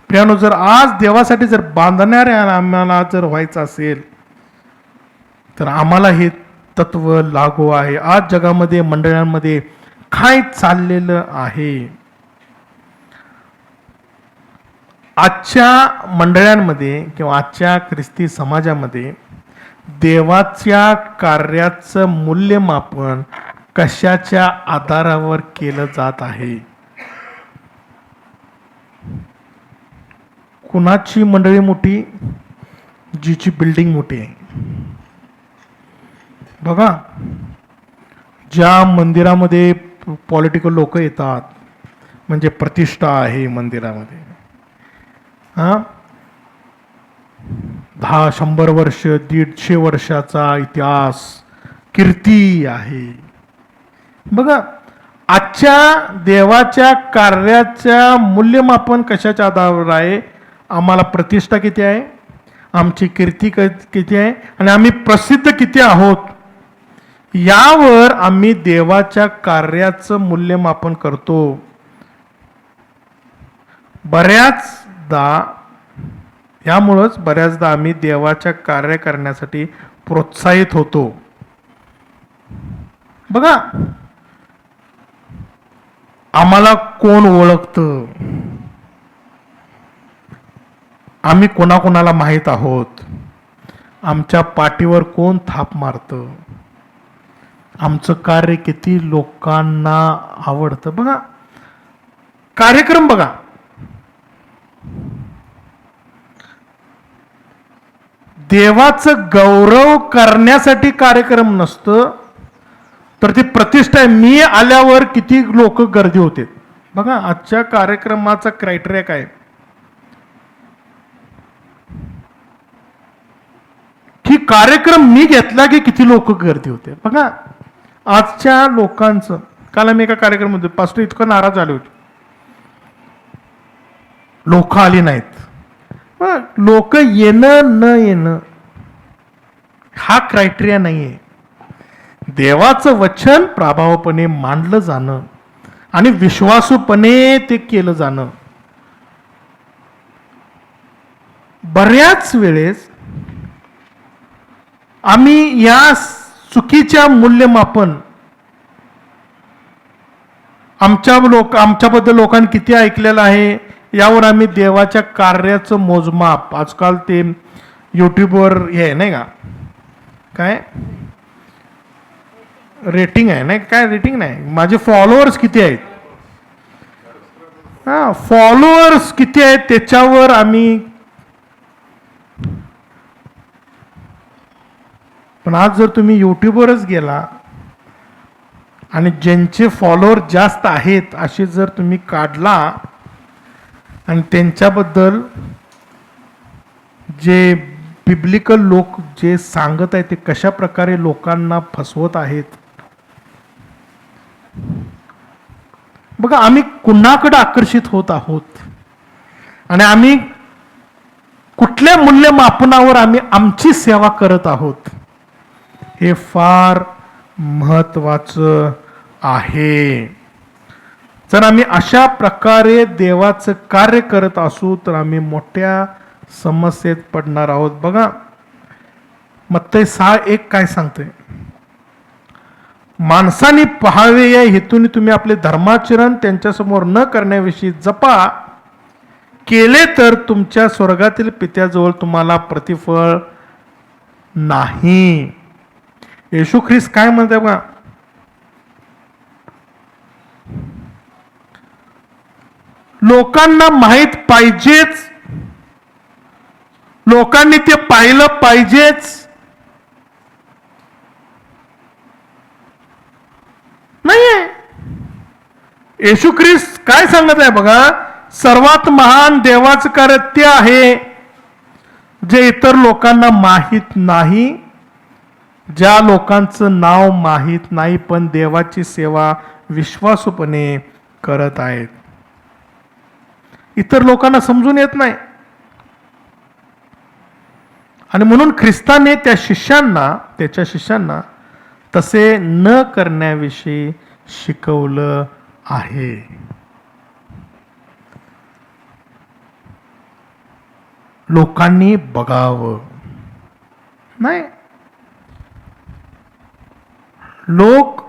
प्रियानो जर आज देवासाठी जर बांधणाऱ्या आम्हाला जर व्हायचं असेल तर आम्हाला हे तत्व लागू आहे. आज जगामध्ये मंडळांमध्ये काय चाललेलं आहे, आजच्या मंडळांमध्ये किंवा आजच्या ख्रिस्ती समाजामध्ये देवाच्या कार्याचं मूल्यमापन कशाच्या आधारावर केलं जात आहे? कुणाची मंडळी मोठी? जिची बिल्डिंग मोठी आहे. बघा, ज्या मंदिरामध्ये पॉलिटिकल लोक येतात म्हणजे प्रतिष्ठा आहे मंदिरामध्ये, 10-100 वर्ष 150 वर्षाचा इतिहास, कीर्ती आहे. बघा, आजच्या देवाच्या कार्याच्या मूल्यमापन कशाच्या आधारावर आहे? आम्हाला प्रतिष्ठा किती आहे, आमची कीर्ती किती आहे आणि आम्ही प्रसिद्ध किती आहोत, यावर आम्ही देवाच्या कार्याचं मूल्यमापन करतो. यामुळंच बऱ्याचदा आम्ही देवाच्या कार्य करण्यासाठी प्रोत्साहित होतो. बघा, आम्हाला कोण ओळखतं, आम्ही कोणाकोणाला माहीत आहोत, आमच्या पाठीवर कोण थाप मारतं, आमचं कार्य किती लोकांना आवडतं. बघा, कार्यक्रम बघा, देवाचं गौरव करण्यासाठी कार्यक्रम नसतं, तर ती प्रतिष्ठा आहे. मी आल्यावर किती लोक गर्दी होते. बघा, आजच्या कार्यक्रमाचा क्रायटेरिया काय? की कार्यक्रम मी घेतला की किती लोक गर्दी होते. बघा, आजच्या लोकांचं, काल आम्ही एका कार्यक्रमामध्ये पास्टर इतकं नाराज झाले होते, लोक आली नाहीत. लोक येणं न येणं हा क्रायटेरिया नाहीये. देवाचं वचन प्रभावपणे मांडलं जाणं आणि विश्वासूपणे ते केलं जाणं. बऱ्याच वेळेस आम्ही या चुकीच्या मूल्यमापन, आमच्याबद्दल लोकांनी किती ऐकलेलं आहे यावर आम्ही देवाच्या कार्याचं मोजमाप, आजकाल ते यूट्यूबवर हे आहे नाही का, काय रेटिंग आहे नाही, काय रेटिंग नाही, माझे फॉलोअर्स किती आहेत, फॉलोअर्स किती आहेत त्याच्यावर आम्ही. पण आज जर तुम्ही यूट्यूबवरच गेला आणि ज्यांचे फॉलोअर जास्त आहेत असे जर तुम्ही काढला आणि त्यांच्याबद्दल जे बिब्लिकल लोक जे सांगत आहेत ते कशा प्रकारे लोकांना फसवत आहेत. बघा, आम्ही कुणाकडे आकर्षित होत आहोत आणि आम्ही कुठल्या मूल्यमापनावर आम्ही आमची सेवा करत आहोत हे फार महत्वाचं आहे. जर आम्ही अशा प्रकारे देवाचं कार्य करत असू तर आम्ही मोठ्या समस्येत पडणार आहोत. बघा, मत्ती 6:1 काय सांगते? माणसाने पहावे या हेतूने तुम्ही आपले धर्माचरण त्यांच्यासमोर न करण्याविषयी जपा, केले तर तुमच्या स्वर्गातील पित्याजवळ तुम्हाला प्रतिफळ नाही. येशू ख्रिस्त काय म्हणते बघा, लोकांना माहित पाहिजेच, लोकांनी ते पाहिलं पाहिजेच. नाहीये. येशू ख्रिस्त काय सांगत आहे बघा, सर्वात महान देवाचं कार्य ते आहे जे इतर लोकांना माहित नाही, ज्या लोकांचं नाव माहित नाही पण देवाची सेवा विश्वासूपणे करत आहेत. इतर लोकांना समजून येत नाही. आणि म्हणून ख्रिस्ताने त्याच्या शिष्यांना तसे न करण्याविषयी शिकवलं आहे. लोकांनी बघावं नाही. लोक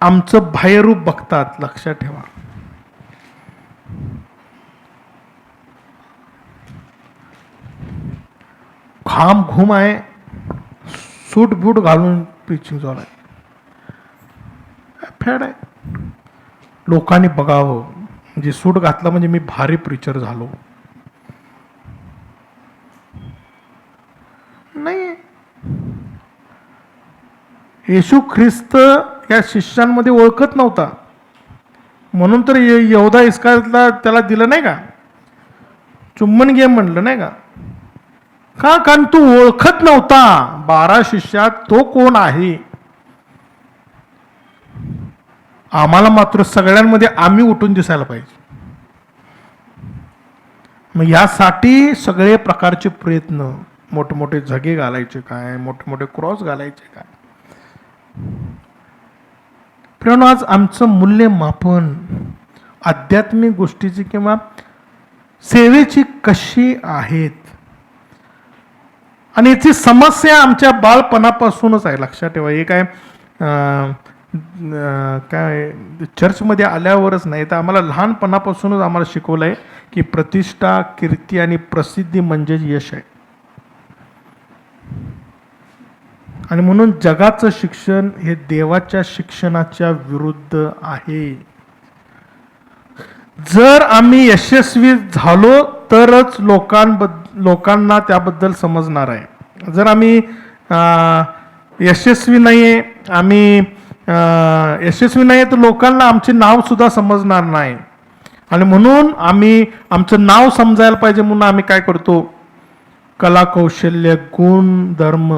आमचं बाह्यरूप बघतात, लक्षात ठेवा. घाम घुम आहे, सूट बूट घालून प्रीचिंग चालू आहे, फॅड आहे. लोकांनी बघावं म्हणजे सूट घातला म्हणजे मी भारी प्रीचर झालो नाही. येशू ख्रिस्त या शिष्यांमध्ये ओळखत नव्हता, म्हणून तर यहूदा इस्करियोतला त्याला दिलं नाही का, चुंबन घे म्हणलं नाही का. कारण तू ओळखत नव्हता 12 शिष्यात तो कोण आहे. आम्हाला मात्र सगळ्यांमध्ये आम्ही उठून दिसायला पाहिजे. मग यासाठी सगळे प्रकारचे प्रयत्न, मोठमोठे झगे घालायचे काय, मोठे क्रॉस घालायचे काय. प्रियानो, आज आमचं मूल्यमापन आध्यात्मिक गोष्टीची किंवा सेवेची कशी आहेत, आणि याची समस्या आमच्या बालपणापासूनच आहे. लक्षात ठेवा. हे काय चर्चमध्ये आल्यावरच नाही, तर आम्हाला लहानपणापासूनच आम्हाला शिकवलं आहे की प्रतिष्ठा, कीर्ती आणि प्रसिद्धी म्हणजे यश आहे. आणि म्हणून जगाचं शिक्षण हे देवाच्या शिक्षणाच्या विरुद्ध आहे. जर आम्ही यशस्वी झालो तरच लोकांना त्याबद्दल समजणार आहे. जर आम्ही यशस्वी नाहीये तर लोकांना आमचे नाव सुद्धा समजणार नाही. आणि म्हणून आम्ही आमचं नाव समजायला पाहिजे म्हणून आम्ही काय करतो, कला, कौशल्य, गुण, धर्म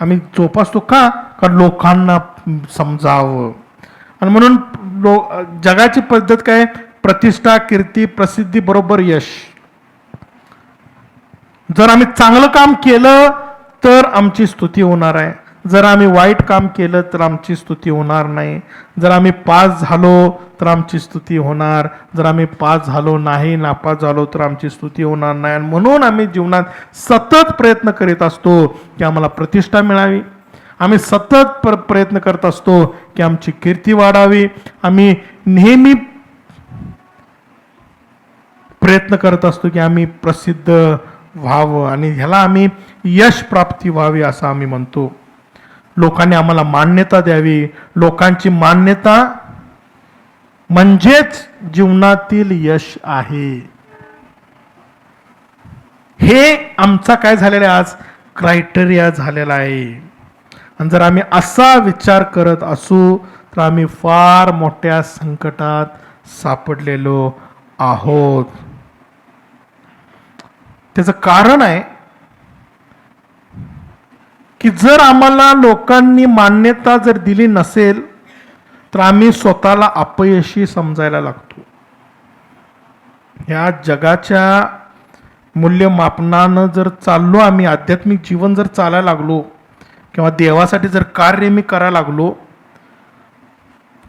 आम्ही जोपासतो. का? कारण लोकांना समजावं. आणि म्हणून जगाची पद्धत काय, प्रतिष्ठा, कीर्ती, प्रसिद्धी बरोबर यश. जर आम्ही चांगलं काम केलं तर आमची स्तुती होणार आहे, जर आम्ही वाईट काम केलं तर आमची स्तुती होणार नाही. जर आम्ही पास झालो तर आमची स्तुती होणार, जर आम्ही पास झालो नाही, नापास झालो तर आमची स्तुती होणार नाही. आणि म्हणून आम्ही जीवनात सतत प्रयत्न करीत असतो की आम्हाला प्रतिष्ठा मिळावी. आम्ही सतत प्रयत्न करत असतो की आमची कीर्ती वाढावी. आम्ही नेहमी प्रयत्न करत असतो की आम्ही प्रसिद्ध व्हावं आणि ह्याला आम्ही यश प्राप्ती व्हावी असं आम्ही म्हणतो. लोकांनी आम्हाला मान्यता द्यावी. लोकांची मान्यता म्हणजेच जीवनातील यश आहे. हे आमचा काय झालेला आहे आज क्रायटेरिया झालेला आहे. आणि जर आम्ही असा विचार करत असू तर आम्ही फार मोठ्या संकटात सापडलेलो आहोत. त्याचं कारण आहे की जर आम्हाला लोकांनी मान्यता जर दिली नसेल तर आम्ही स्वतःला अपयशी समजायला लागतो. या जगाच्या मूल्यमापनानं जर चाललो, आम्ही आध्यात्मिक जीवन जर चालायला लागलो किंवा देवासाठी जर कार्य मी करायला लागलो,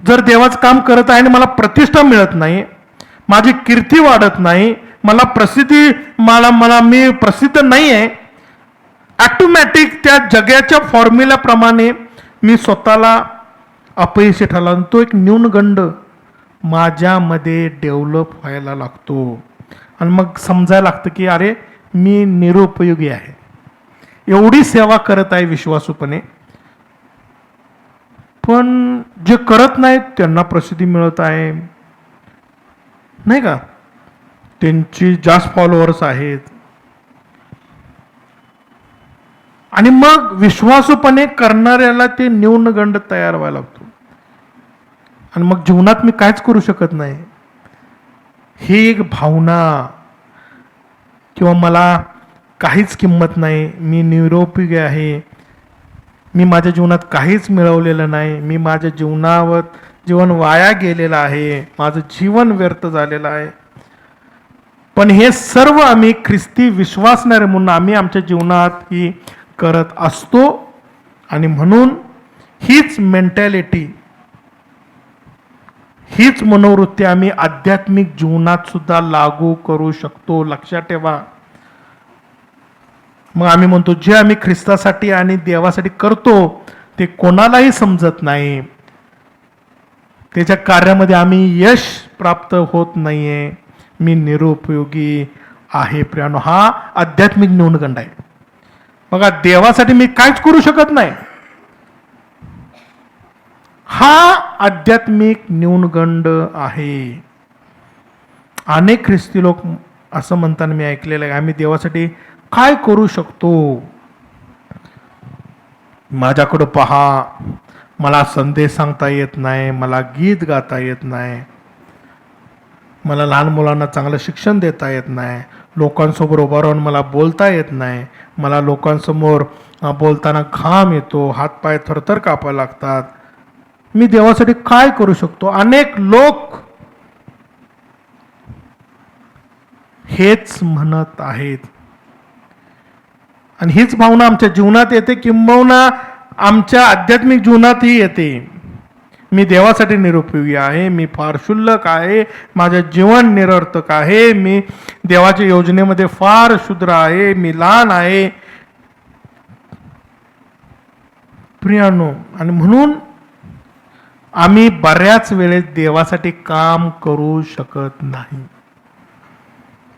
जर देवाचं काम करत आहे आणि मला प्रतिष्ठा मिळत नाही, माझी कीर्ती वाढत नाही, मला मी प्रसिद्ध नाही आहे, ऑटोमॅटिक त्या जगाच्या फॉर्म्युल्याप्रमाणे मी स्वतःला अपयशी ठरला. तो एक न्यूनगंड माझ्यामध्ये डेव्हलप व्हायला लागतो. आणि मग समजायला लागतं की अरे मी निरुपयोगी आहे. एवढी सेवा करत आहे विश्वासूपणे, पण जे करत नाहीत त्यांना प्रसिद्धी मिळत आहे नाही का, त्यांची जास्त फॉलोअर्स आहेत. आणि मग विश्वासूपणे करणाऱ्याला ते न्यूनगंड तयार व्हायला लागतो. आणि मग जीवनात मी काहीच करू शकत नाही, ही एक भावना, किंवा मला काहीच किंमत नाही, मी निरुपयोगी आहे, मी माझ्या जीवनात काहीच मिळवलेलं नाही, मी माझ्या जीवन वाया गेलेलं आहे, माझं जीवन व्यर्थ झालेलं आहे. पण हे सर्व आम्ही ख्रिस्ती विश्वासणारे म्हणून आम्ही आमच्या जीवनात ही करत असतो. आणि म्हणून हीच मेंटॅलिटी, हीच मनोवृत्ती आम्ही आध्यात्मिक जीवनात सुद्धा लागू करू शकतो. लक्षात ठेवा. मग आम्ही म्हणतो जे आम्ही ख्रिस्तासाठी आणि देवासाठी करतो ते कोणालाही समजत नाही, त्याच्या कार्यामध्ये आम्ही यश प्राप्त होत नाहीये, मी निरुपयोगी आहे. प्रियानो, हा आध्यात्मिक न्यूनगंड आहे. बघा, देवासाठी मी काहीच करू शकत नाही, हा आध्यात्मिक न्यूनगंड आहे. अनेक ख्रिस्ती लोक असं म्हणताना मी ऐकलेलं आहे, आम्ही देवासाठी काय करू शकतो. माझ्याकडं पहा, मला संदेश सांगता येत नाही, मला गीत गाता येत नाही, मला लहान मुलांना चांगलं शिक्षण देता येत नाही, लोकांसमोर उभं राहून मला बोलता येत नाही, मला लोकांसमोर बोलताना घाम येतो, हातपाय थरथर कापायला लागतात, मी देवासाठी काय करू शकतो. अनेक लोक हेच म्हणत आहेत. आणि हीच भावना आमच्या जीवनात येते, किंबहुना आमच्या आध्यात्मिक जीवनातही येते. मी देवासाठी निरुपयोगी आहे, मी फार क्षुल्लक आहे, माझं जीवन निरर्थक आहे, मी देवाच्या योजनेमध्ये फार क्षुद्र आहे, मी लहान आहे. प्रियानो, आणि म्हणून आम्ही बऱ्याच वेळेस देवासाठी काम करू शकत नाही.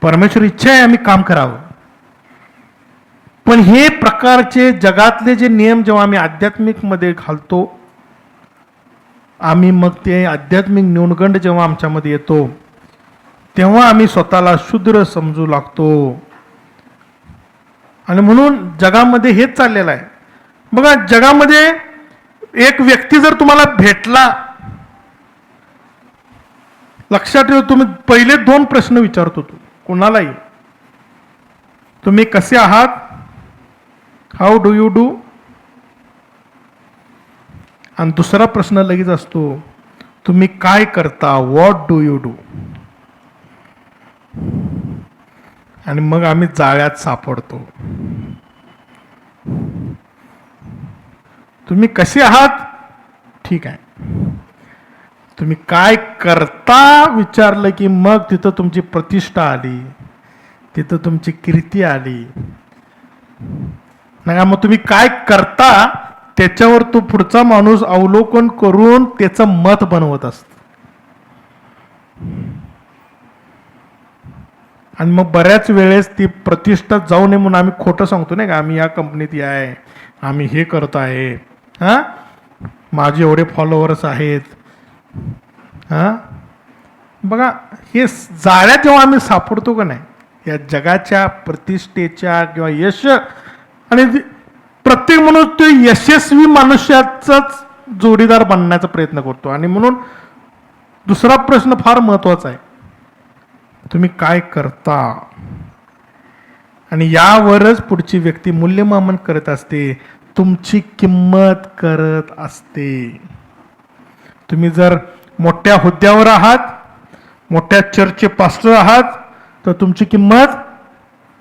परमेश्वर इच्छा आहे आम्ही काम करावं, पण हे प्रकारचे जगातले जे नियम जेव्हा आम्ही आध्यात्मिक मध्ये घालतो, आम्ही मग ते आध्यात्मिक न्यूनगंड जेव्हा आमच्यामध्ये येतो, तेव्हा आम्ही स्वतःला शूद्र समजू लागतो. आणि म्हणून जगामध्ये हेच चाललेलं आहे. बघा, जगामध्ये एक व्यक्ती जर तुम्हाला भेटला, लक्षात ठेवा, तुम्ही पहिले 2 प्रश्न विचारतो कोणालाही, तुम्ही कसे आहात, हाऊ डू यू डू, आणि दुसरा प्रश्न लगेच असतो, तुम्ही काय करता, व्हॉट डू यू डू. आणि मग आम्ही जाळ्यात सापडतो. तुम्ही कसे आहात, ठीक आहे, तुम्ही काय करता विचारलं की मग तिथं तुमची प्रतिष्ठा आली, तिथं तुमची कीर्ती आली. नाही, मग तुम्ही काय करता त्याच्यावर तो पुढचा माणूस अवलोकन करून त्याचं मत बनवत असत. आणि मग बऱ्याच वेळेस ती प्रतिष्ठा जाऊ नये म्हणून आम्ही खोटं सांगतो, नाही का, आम्ही या कंपनीत आहे, आम्ही हे करत आहे, हा, माझे एवढे फॉलोअर्स आहेत. हा, बघा, हे जाळ्यात जेव्हा आम्ही सापडतो का नाही, या जगाच्या प्रतिष्ठेच्या किंवा यश, आणि प्रत्येक माणूस तो यशस्वी मनुष्याचाच जोडीदार बनण्याचा प्रयत्न करतो. आणि म्हणून दुसरा प्रश्न फार महत्वाचा आहे, तुम्ही काय करता. आणि यावरच पुढची व्यक्ती मूल्यमापन करत असते, तुमची किंमत करत असते. तुम्ही जर मोठ्या हुद्द्यावर आहात, मोठ्या चर्चचे पास्टर आहात, तर तुमची किंमत,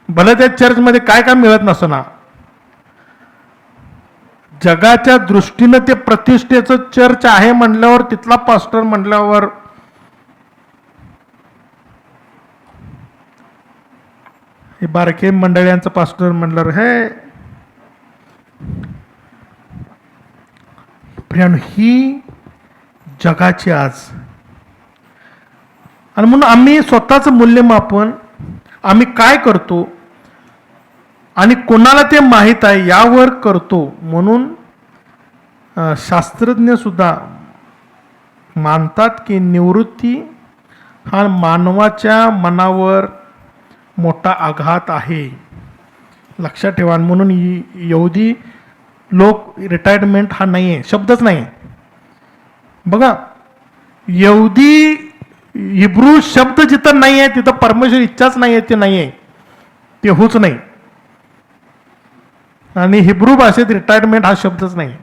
भले त्या चर्चमध्ये काय काय मिळत नसणार, जगाच्या दृष्टीनं ते प्रतिष्ठेचं चर्च आहे म्हणल्यावर, तिथला पास्टर म्हणल्यावर, हे बारके मंडळांचं पास्टर म्हणल्यावर, हे प्रियानो, ही जगाची आज. आणि म्हणून आम्ही स्वतःचं मूल्यमापन, आम्ही काय करतो आणि कोणाला ते माहीत आहे यावर करतो. म्हणून शास्त्रज्ञ सुद्धा मानतात की निवृत्ती हा मानवाच्या मनावर मोठा आघात आहे. लक्षात ठेवा. म्हणून यहुदी लोक रिटायरमेंट हा नाही आहे, शब्दच नाही. बघा, यहुदी हिब्रू शब्द जिथं नाही आहे तिथं परमेश्वर इच्छाच नाही आहे, ते नाही आहे, ते होच नाही. आणि हिब्रू भाषेत रिटायरमेंट हा शब्दच नाही.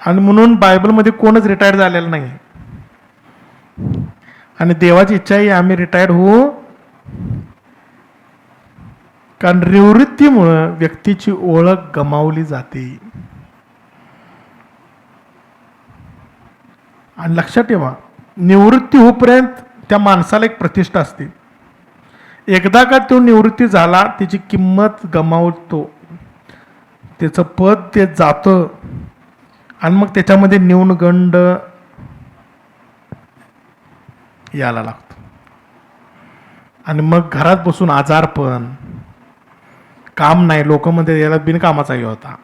आणि म्हणून बायबलमध्ये कोणच रिटायर झालेलं नाही. आणि देवाची इच्छा आहे आम्ही रिटायर होऊ कारण निवृत्तीमुळं व्यक्तीची ओळख गमावली जाते. आणि लक्षात ठेवा, निवृत्ती होईपर्यंत त्या माणसाला एक प्रतिष्ठा असते. एकदा का तो निवृत्ती झाला, त्याची किंमत गमावतो, त्याचं पद ते जातं आणि मग त्याच्यामध्ये न्यूनगंड यायला लागतो. आणि मग घरात बसून आजारपण, काम नाही, लोक मध्ये याला बिनकामाचा हे होता.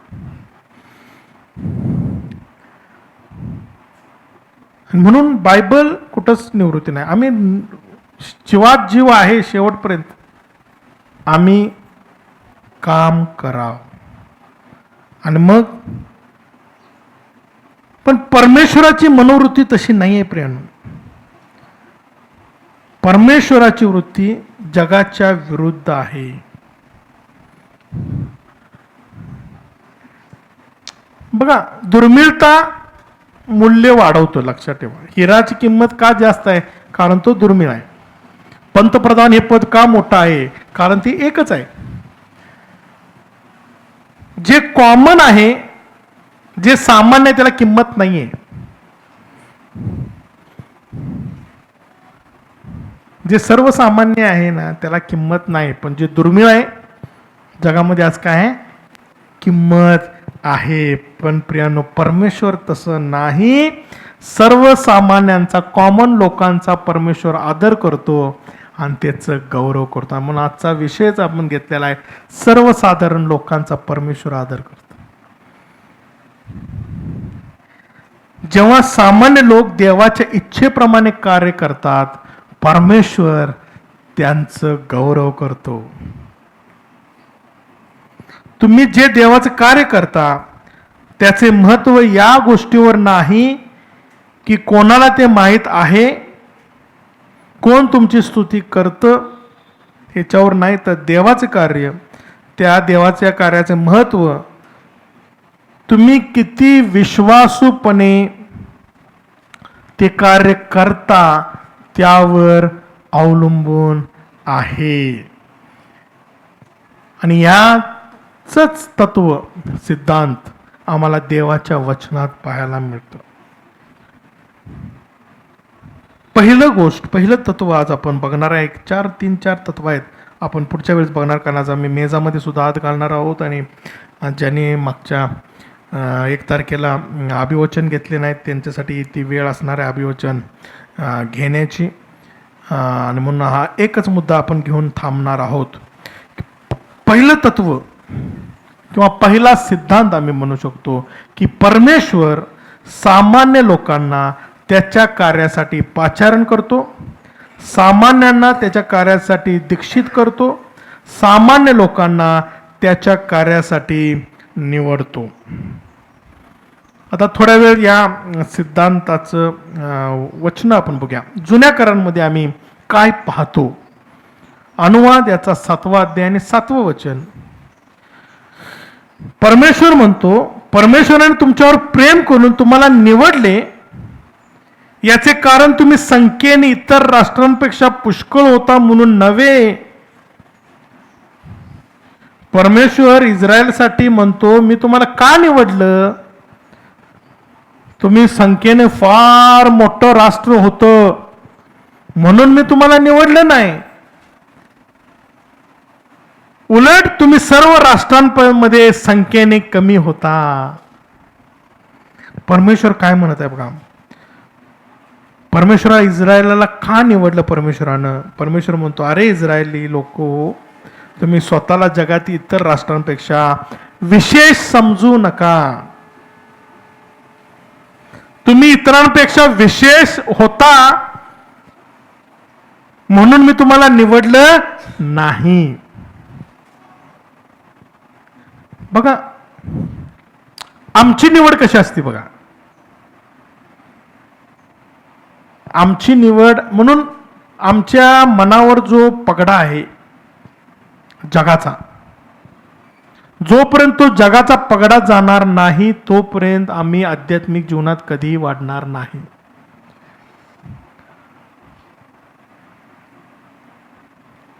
म्हणून बायबल कुठंच निवृत्ती नाही. आम्ही जीवात जीव आहे शेवटपर्यंत आम्ही काम करावं. आणि मग पण परमेश्वराची मनोवृत्ती तशी नाही आहे प्रियांनो. परमेश्वराची वृत्ती जगाच्या विरुद्ध आहे. बघा, दुर्मिळता मूल्य वाढवतो. लक्षात ठेवा, हिराची किंमत का जास्त आहे? कारण तो दुर्मिळ आहे. पंतप्रधान हे पद का मोठं आहे? कारण ते एकच आहे. जे कॉमन आहे, जे सामान्य आहे, त्याला किंमत नाहीये. जे सर्वसामान्य आहे ना, त्याला किंमत नाही. पण जे दुर्मिळ आहे जगामध्ये आज काय आहे? किंमत आहे. पण प्रियांनो, परमेश्वर तसं नाही. सर्वसामान्यांचा, कॉमन लोकांचा परमेश्वर आदर करतो आणि त्याचं गौरव करतो. म्हणून आजचा विषयच आपण घेतलेला आहे, सर्वसाधारण लोकांचा परमेश्वर आदर करतो. जेव्हा सामान्य लोक देवाच्या इच्छेप्रमाणे कार्य करतात, परमेश्वर त्यांचं गौरव करतो. तुम्ही जे देवाचं कार्य करता त्याचे महत्व या गोष्टीवर नाही की कोणाला ते माहीत आहे, कोण तुमची स्तुती करतं ह्याच्यावर नाही, तर देवाचे कार्य, त्या देवाच्या कार्याचे महत्व तुम्ही किती विश्वासूपणे ते कार्य करता त्यावर अवलंबून आहे. आणि याचंच तत्व, सिद्धांत आम्हाला देवाच्या वचनात पाहायला मिळतं. पहिलं तत्व आज आपण बघणार आहे. 3-4 तत्व आहेत, आपण पुढच्या वेळेस बघणार. कारण आज आम्ही मेजामध्ये सुद्धा हात घालणार आहोत. आणि ज्यांनी मागच्या 1 तारखेला अभिवचन घेतले नाहीत त्यांच्यासाठी ती वेळ असणार आहे अभिवचन घेण्याची. आणि म्हणून हा एकच मुद्दा आपण घेऊन थांबणार आहोत. पहिलं तत्व किंवा पहिला सिद्धांत आम्ही म्हणू शकतो की परमेश्वर सामान्य लोकांना त्याच्या कार्यासाठी पाचारण करतो, सामान्यांना त्याच्या कार्यासाठी दीक्षित करतो, सामान्य लोकांना त्याच्या कार्यासाठी निवडतो. आता थोड्या वेळ या सिद्धांताचं वचन आपण बघूया. जुन्या करारामध्ये आम्ही काय पाहतो? अनुवाद याचा 7वा अध्याय आणि 7वं वचन. परमेश्वर म्हणतो, परमेश्वराने तुमच्यावर प्रेम करून तुम्हाला निवडले, याचे कारण तुम्ही संख्येने इतर राष्ट्रांपेक्षा पुष्कळ होता म्हणून नव्हे. परमेश्वर इस्रायलसाठी म्हणतो, मी तुम्हाला का निवडलं? तुम्ही संख्येने फार मोठं राष्ट्र होतं म्हणून मी तुम्हाला निवडलं नाही. उलट तुम्ही सर्व राष्ट्रांमध्ये संख्येने कमी होता. परमेश्वर काय म्हणत आहे बघा. परमेश्वरा इस्रायलाला का निवडलं परमेश्वरानं? परमेश्वर म्हणतो, अरे इस्रायली लोको, तुम्ही स्वतःला जगातील इतर राष्ट्रांपेक्षा विशेष समजू नका. तुम्ही इतरांपेक्षा विशेष होता म्हणून मी तुम्हाला निवडलं नाही. बघा, आमची निवड कशी असते बघा. आमची निवड म्हणून आमच्या मनावर जो पगडा आहे जगाचा, जोपर्यंत तो जगाचा पगडा जाणार नाही तोपर्यंत आम्ही आध्यात्मिक जीवनात कधीही वाढणार नाही.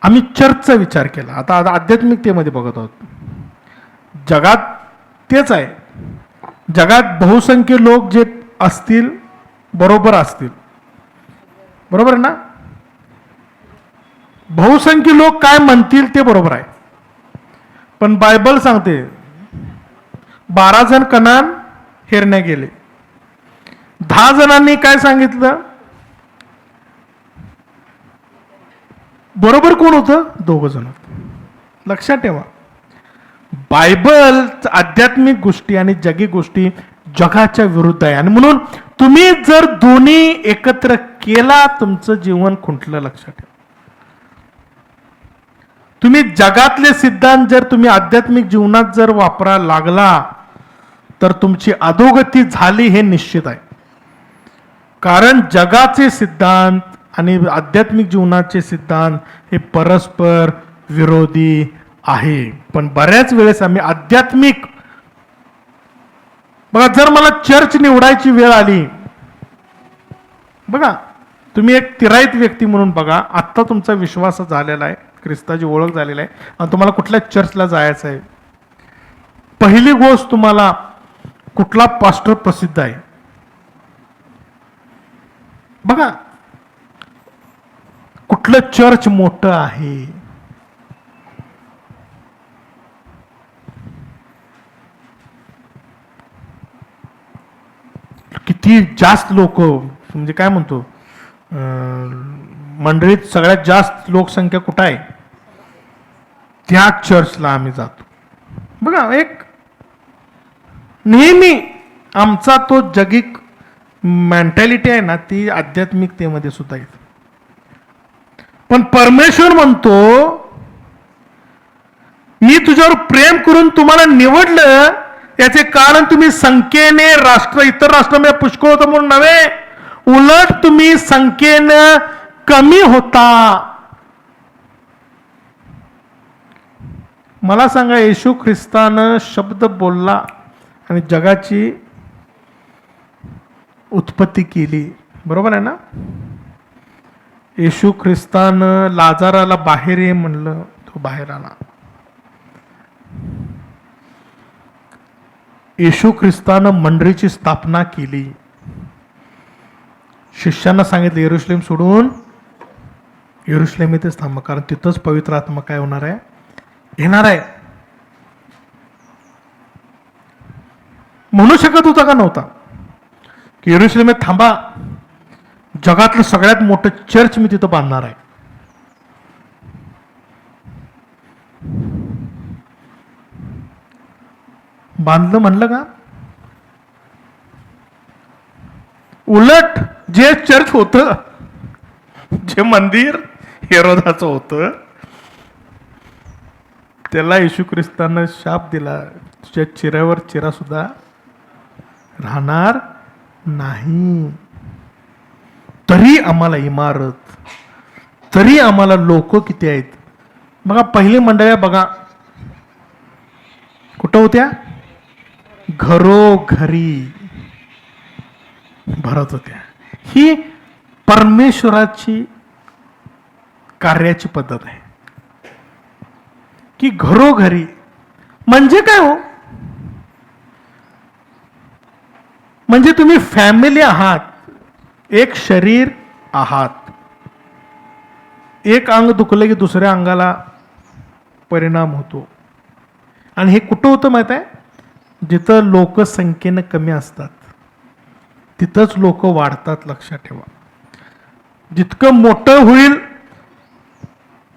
आम्ही चर्चचा विचार केला. आता आध्यात्मिकतेमध्ये बघत आहोत. जगात तेच आहे. जगात बहुसंख्य लोक जे असतील बरोबर असतील, बरोबर ना. बहुसंख्य लोक काय म्हणतील ते बरोबर आहे. पण बायबल सांगते 12 जण कनान हेरण्या गेले. 10 जणांनी काय सांगितलं? बरोबर कोण होतं? 2 जण. लक्षात ठेवा, बायबल आध्यात्मिक गोष्टी आणि जगी गोष्टी जगाच्या विरुद्ध आहे. आणि म्हणून तुम्ही जर दोन्ही एकत्र केला तुमचं जीवन खुंटलं. लक्षात ठेवा, तुम्ही जगातले सिद्धांत जर तुम्ही आध्यात्मिक जीवनात जर वापरायला लागला तर तुमची अधोगती झाली हे निश्चित आहे. कारण जगाचे सिद्धांत आणि आध्यात्मिक जीवनाचे सिद्धांत हे परस्पर विरोधी आहे. पण बऱ्याच वेळेस आम्ही आध्यात्मिक, बघा, जर मला चर्च निवडायची वेळ आली, बघा तुम्ही एक तिराईत व्यक्ती म्हणून बघा, आत्ता तुमचा विश्वास झालेला आहे, ख्रिस्ताची ओळख झालेली आहे आणि तुम्हाला कुठल्या चर्चला जायचं आहे, पहिली गोष्ट तुम्हाला कुठला पास्टर प्रसिद्ध आहे बघा, कुठलं चर्च मोठं आहे, किती जास्त लोक, म्हणजे काय म्हणतो, मंडळीत सगळ्यात जास्त लोकसंख्या कुठं आहे त्या चर्चला आम्ही जातो. बघा, एक नेहमी आमचा तो जगिक मेंटॅलिटी आहे ना, ती आध्यात्मिकतेमध्ये सुद्धा येते. पण परमेश्वर म्हणतो, मी तुझ्यावर प्रेम करून तुम्हाला निवडलं, याचे कारण तुम्ही संख्येने इतर राष्ट्रांमध्ये पुष्कळ होतं म्हणून नव्हे, उलट तुम्ही संख्येनं कमी होता. मला सांगा, येशू ख्रिस्तानं शब्द बोलला आणि जगाची उत्पत्ती केली, बरोबर आहे ना. येशू ख्रिस्तानं लाजाराला बाहेर ये म्हणलं, तो बाहेर आला. येशू ख्रिस्तानं मंडळीची स्थापना केली. शिष्यांना सांगितलं, यरुशलेम सोडून यरुशलेम इथेच थांबा, कारण तिथंच पवित्र आत्मा काय होणार आहे, येणार आहे. म्हणू शकत होता का नव्हता की यरुशलेमेत थांबा, जगातलं सगळ्यात मोठं चर्च मी तिथं बांधणार आहे. बांधलं म्हणलं का? उलट जे चर्च होतं, जे मंदिर हेरोदाचं होतं, त्याला येशू ख्रिस्तानं शाप दिला, तुझ्या चिऱ्यावर चिरा सुद्धा राहणार नाही. तरी आम्हाला इमारत, तरी आम्हाला लोक किती आहेत बघा. पहिली मंडळ्या बघा कुठं होत्या, घरोघरी भरत होत्या. ही परमेश्वराची कार्याची पद्धत आहे की घरोघरी. म्हणजे काय हो, म्हणजे तुम्ही फॅमिली आहात, एक शरीर आहात. एक अंग दुखलं की दुसऱ्या अंगाला परिणाम होतो. आणि हे कुठं होतं माहित आहे, जिथं लोक संख्येनं कमी असतात तिथंच लोक वाढतात. लक्षात ठेवा, जितकं मोठं होईल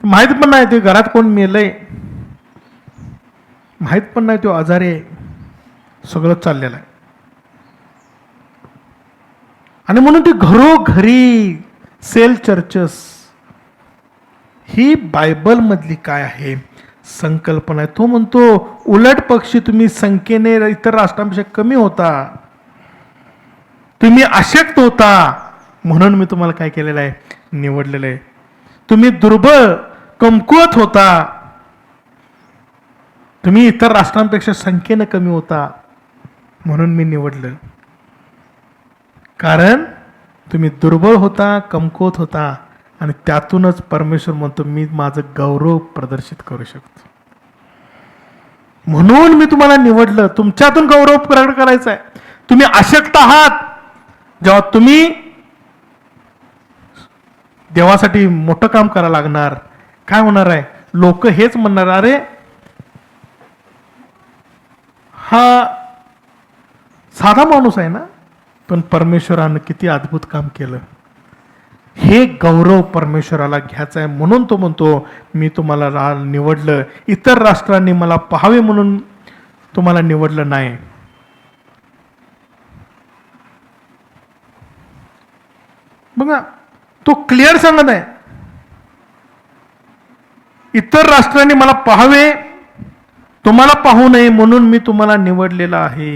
माहित पण नाही ते घरात कोण मेलंय, माहित पण नाही तो आजारी आहे, सगळं चाललेलं आहे. आणि म्हणून ती घरोघरी सेल चर्चेस ही बायबल मधली काय आहे संकल्पना आहे. तो म्हणतो, उलट पक्षी तुम्ही संख्येने इतर राष्ट्रांपेक्षा कमी होता, तुम्ही अशक्त होता, म्हणून मी तुम्हाला काय केलेलं आहे, निवडलेलं आहे. तुम्ही दुर्बळ कमकुवत होता, तुम्ही इतर राष्ट्रांपेक्षा संख्येने कमी होता, म्हणून मी निवडलं. कारण तुम्ही दुर्बळ होता, कमकुवत होता आणि त्यातूनच परमेश्वर म्हणतो मी माझं गौरव प्रदर्शित करू शकतो. म्हणून मी तुम्हाला निवडलं, तुमच्यातून गौरव प्रकट करायचा आहे. तुम्ही अशक्त आहात, जेव्हा तुम्ही देवासाठी मोठं काम करायला लागणार, काय होणार आहे? लोक हेच म्हणणार, अरे हा साधा माणूस आहे ना, पण परमेश्वरानं किती अद्भुत काम केलं. हे गौरव परमेश्वराला घ्यायचा आहे. म्हणून तो म्हणतो मी तुम्हाला निवडलं, इतर राष्ट्रांनी मला पाहावे म्हणून तुम्हाला निवडलं नाही. बघा, तो क्लिअर सांगत आहे, इतर राष्ट्रांनी मला पाहावे, तुम्हाला पाहू नये म्हणून मी तुम्हाला निवडलेलं आहे.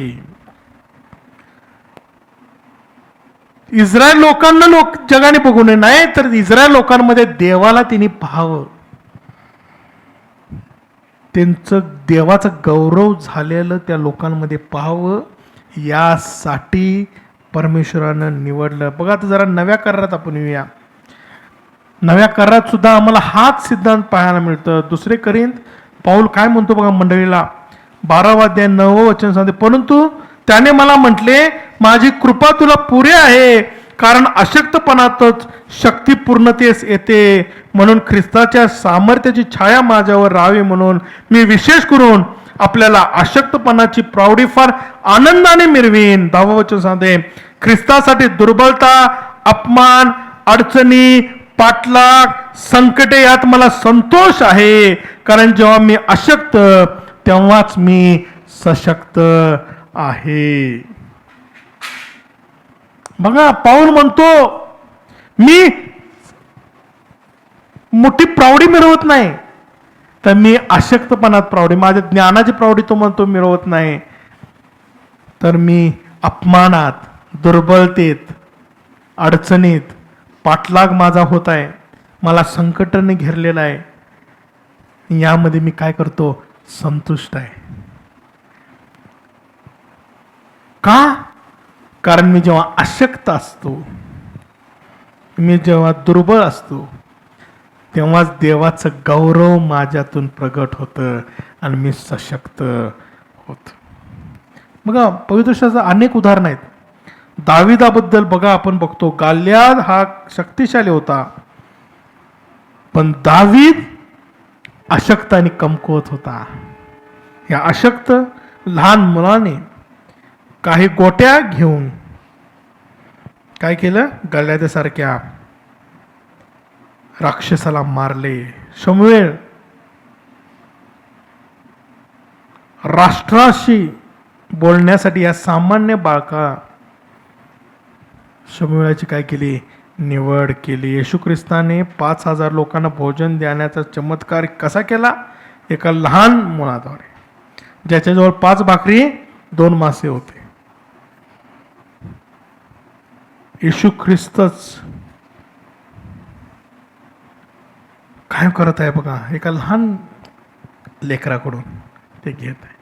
इस्रायल लोकांना जगाने बघू नये, नाही तर इस्रायल लोकांमध्ये देवाला तिने पाहावं, त्यांचं देवाचं गौरव झालेलं त्या लोकांमध्ये पाहावं, यासाठी परमेश्वरानं निवडलं. बघा, आता जरा नव्या करारात आपण येऊया. नव्या करारात सुद्धा आम्हाला हाच सिद्धांत पाहायला मिळतं. 2 कोरिंथ पाऊल काय म्हणतो बघा मंडळीला, 12 अध्याय 9 वचन सांगते, परंतु त्याने मला म्हटले माझी कृपा तुला पुरे आहे, कारण अशक्तपणातच शक्ती पूर्णतेस येते. म्हणून ख्रिस्ताच्या सामर्थ्याची छाया माझ्यावर राहावी म्हणून मी विशेष करून आपल्याला अशक्तपणाची प्रौढी फार आनंदाने मिरवीन. 10 वचन सांगते, ख्रिस्तासाठी दुर्बलता, अपमान, अडचणी, पाठलाग, संकटे यात मला संतोष आहे, कारण जेव्हा मी अशक्त तेव्हाच मी सशक्त आहे. बघा, पाऊल म्हणतो मी मोठी प्रौढी मिळवत नाही, तर मी अशक्तपणात प्रौढी, माझ्या ज्ञानाची प्रौढी तो म्हणतो मिळवत नाही, तर मी अपमानात, दुर्बलतेत, अडचणीत, पाठलाग माझा होत आहे, मला संकटाने घेरलेला आहे, यामध्ये मी काय करतो? संतुष्ट आहे. का? कारण मी जेव्हा अशक्त असतो, मी जेव्हा दुर्बळ असतो, तेव्हाच देवाचं गौरव माझ्यातून प्रगट होतं आणि मी सशक्त होतो. बघा, पवित्र शास्त्रात अनेक उदाहरण आहेत. दाविदाबद्दल बघा, आपण बघतो गालियाद हा शक्तिशाली होता, पण दावीद अशक्त आणि कमकुवत होता. या अशक्त लहान मुलाने काही गोट्या घेऊन काय केलं? गल्ल्यासारख्या राक्षसाला मारले. शमूएल राष्ट्राशी बोलण्यासाठी या सामान्य बाळका शमूएलाची काय केली? निवड केली. येशू ख्रिस्ताने 5,000 लोकांना भोजन देण्याचा चमत्कार कसा केला? एका लहान मुलाद्वारे, ज्याच्याजवळ 5 भाकरी 2 मासे होते. येशू ख्रिस्तच काय करत आहे बघा, एका लहान लेकराकडून ते घेत आहे.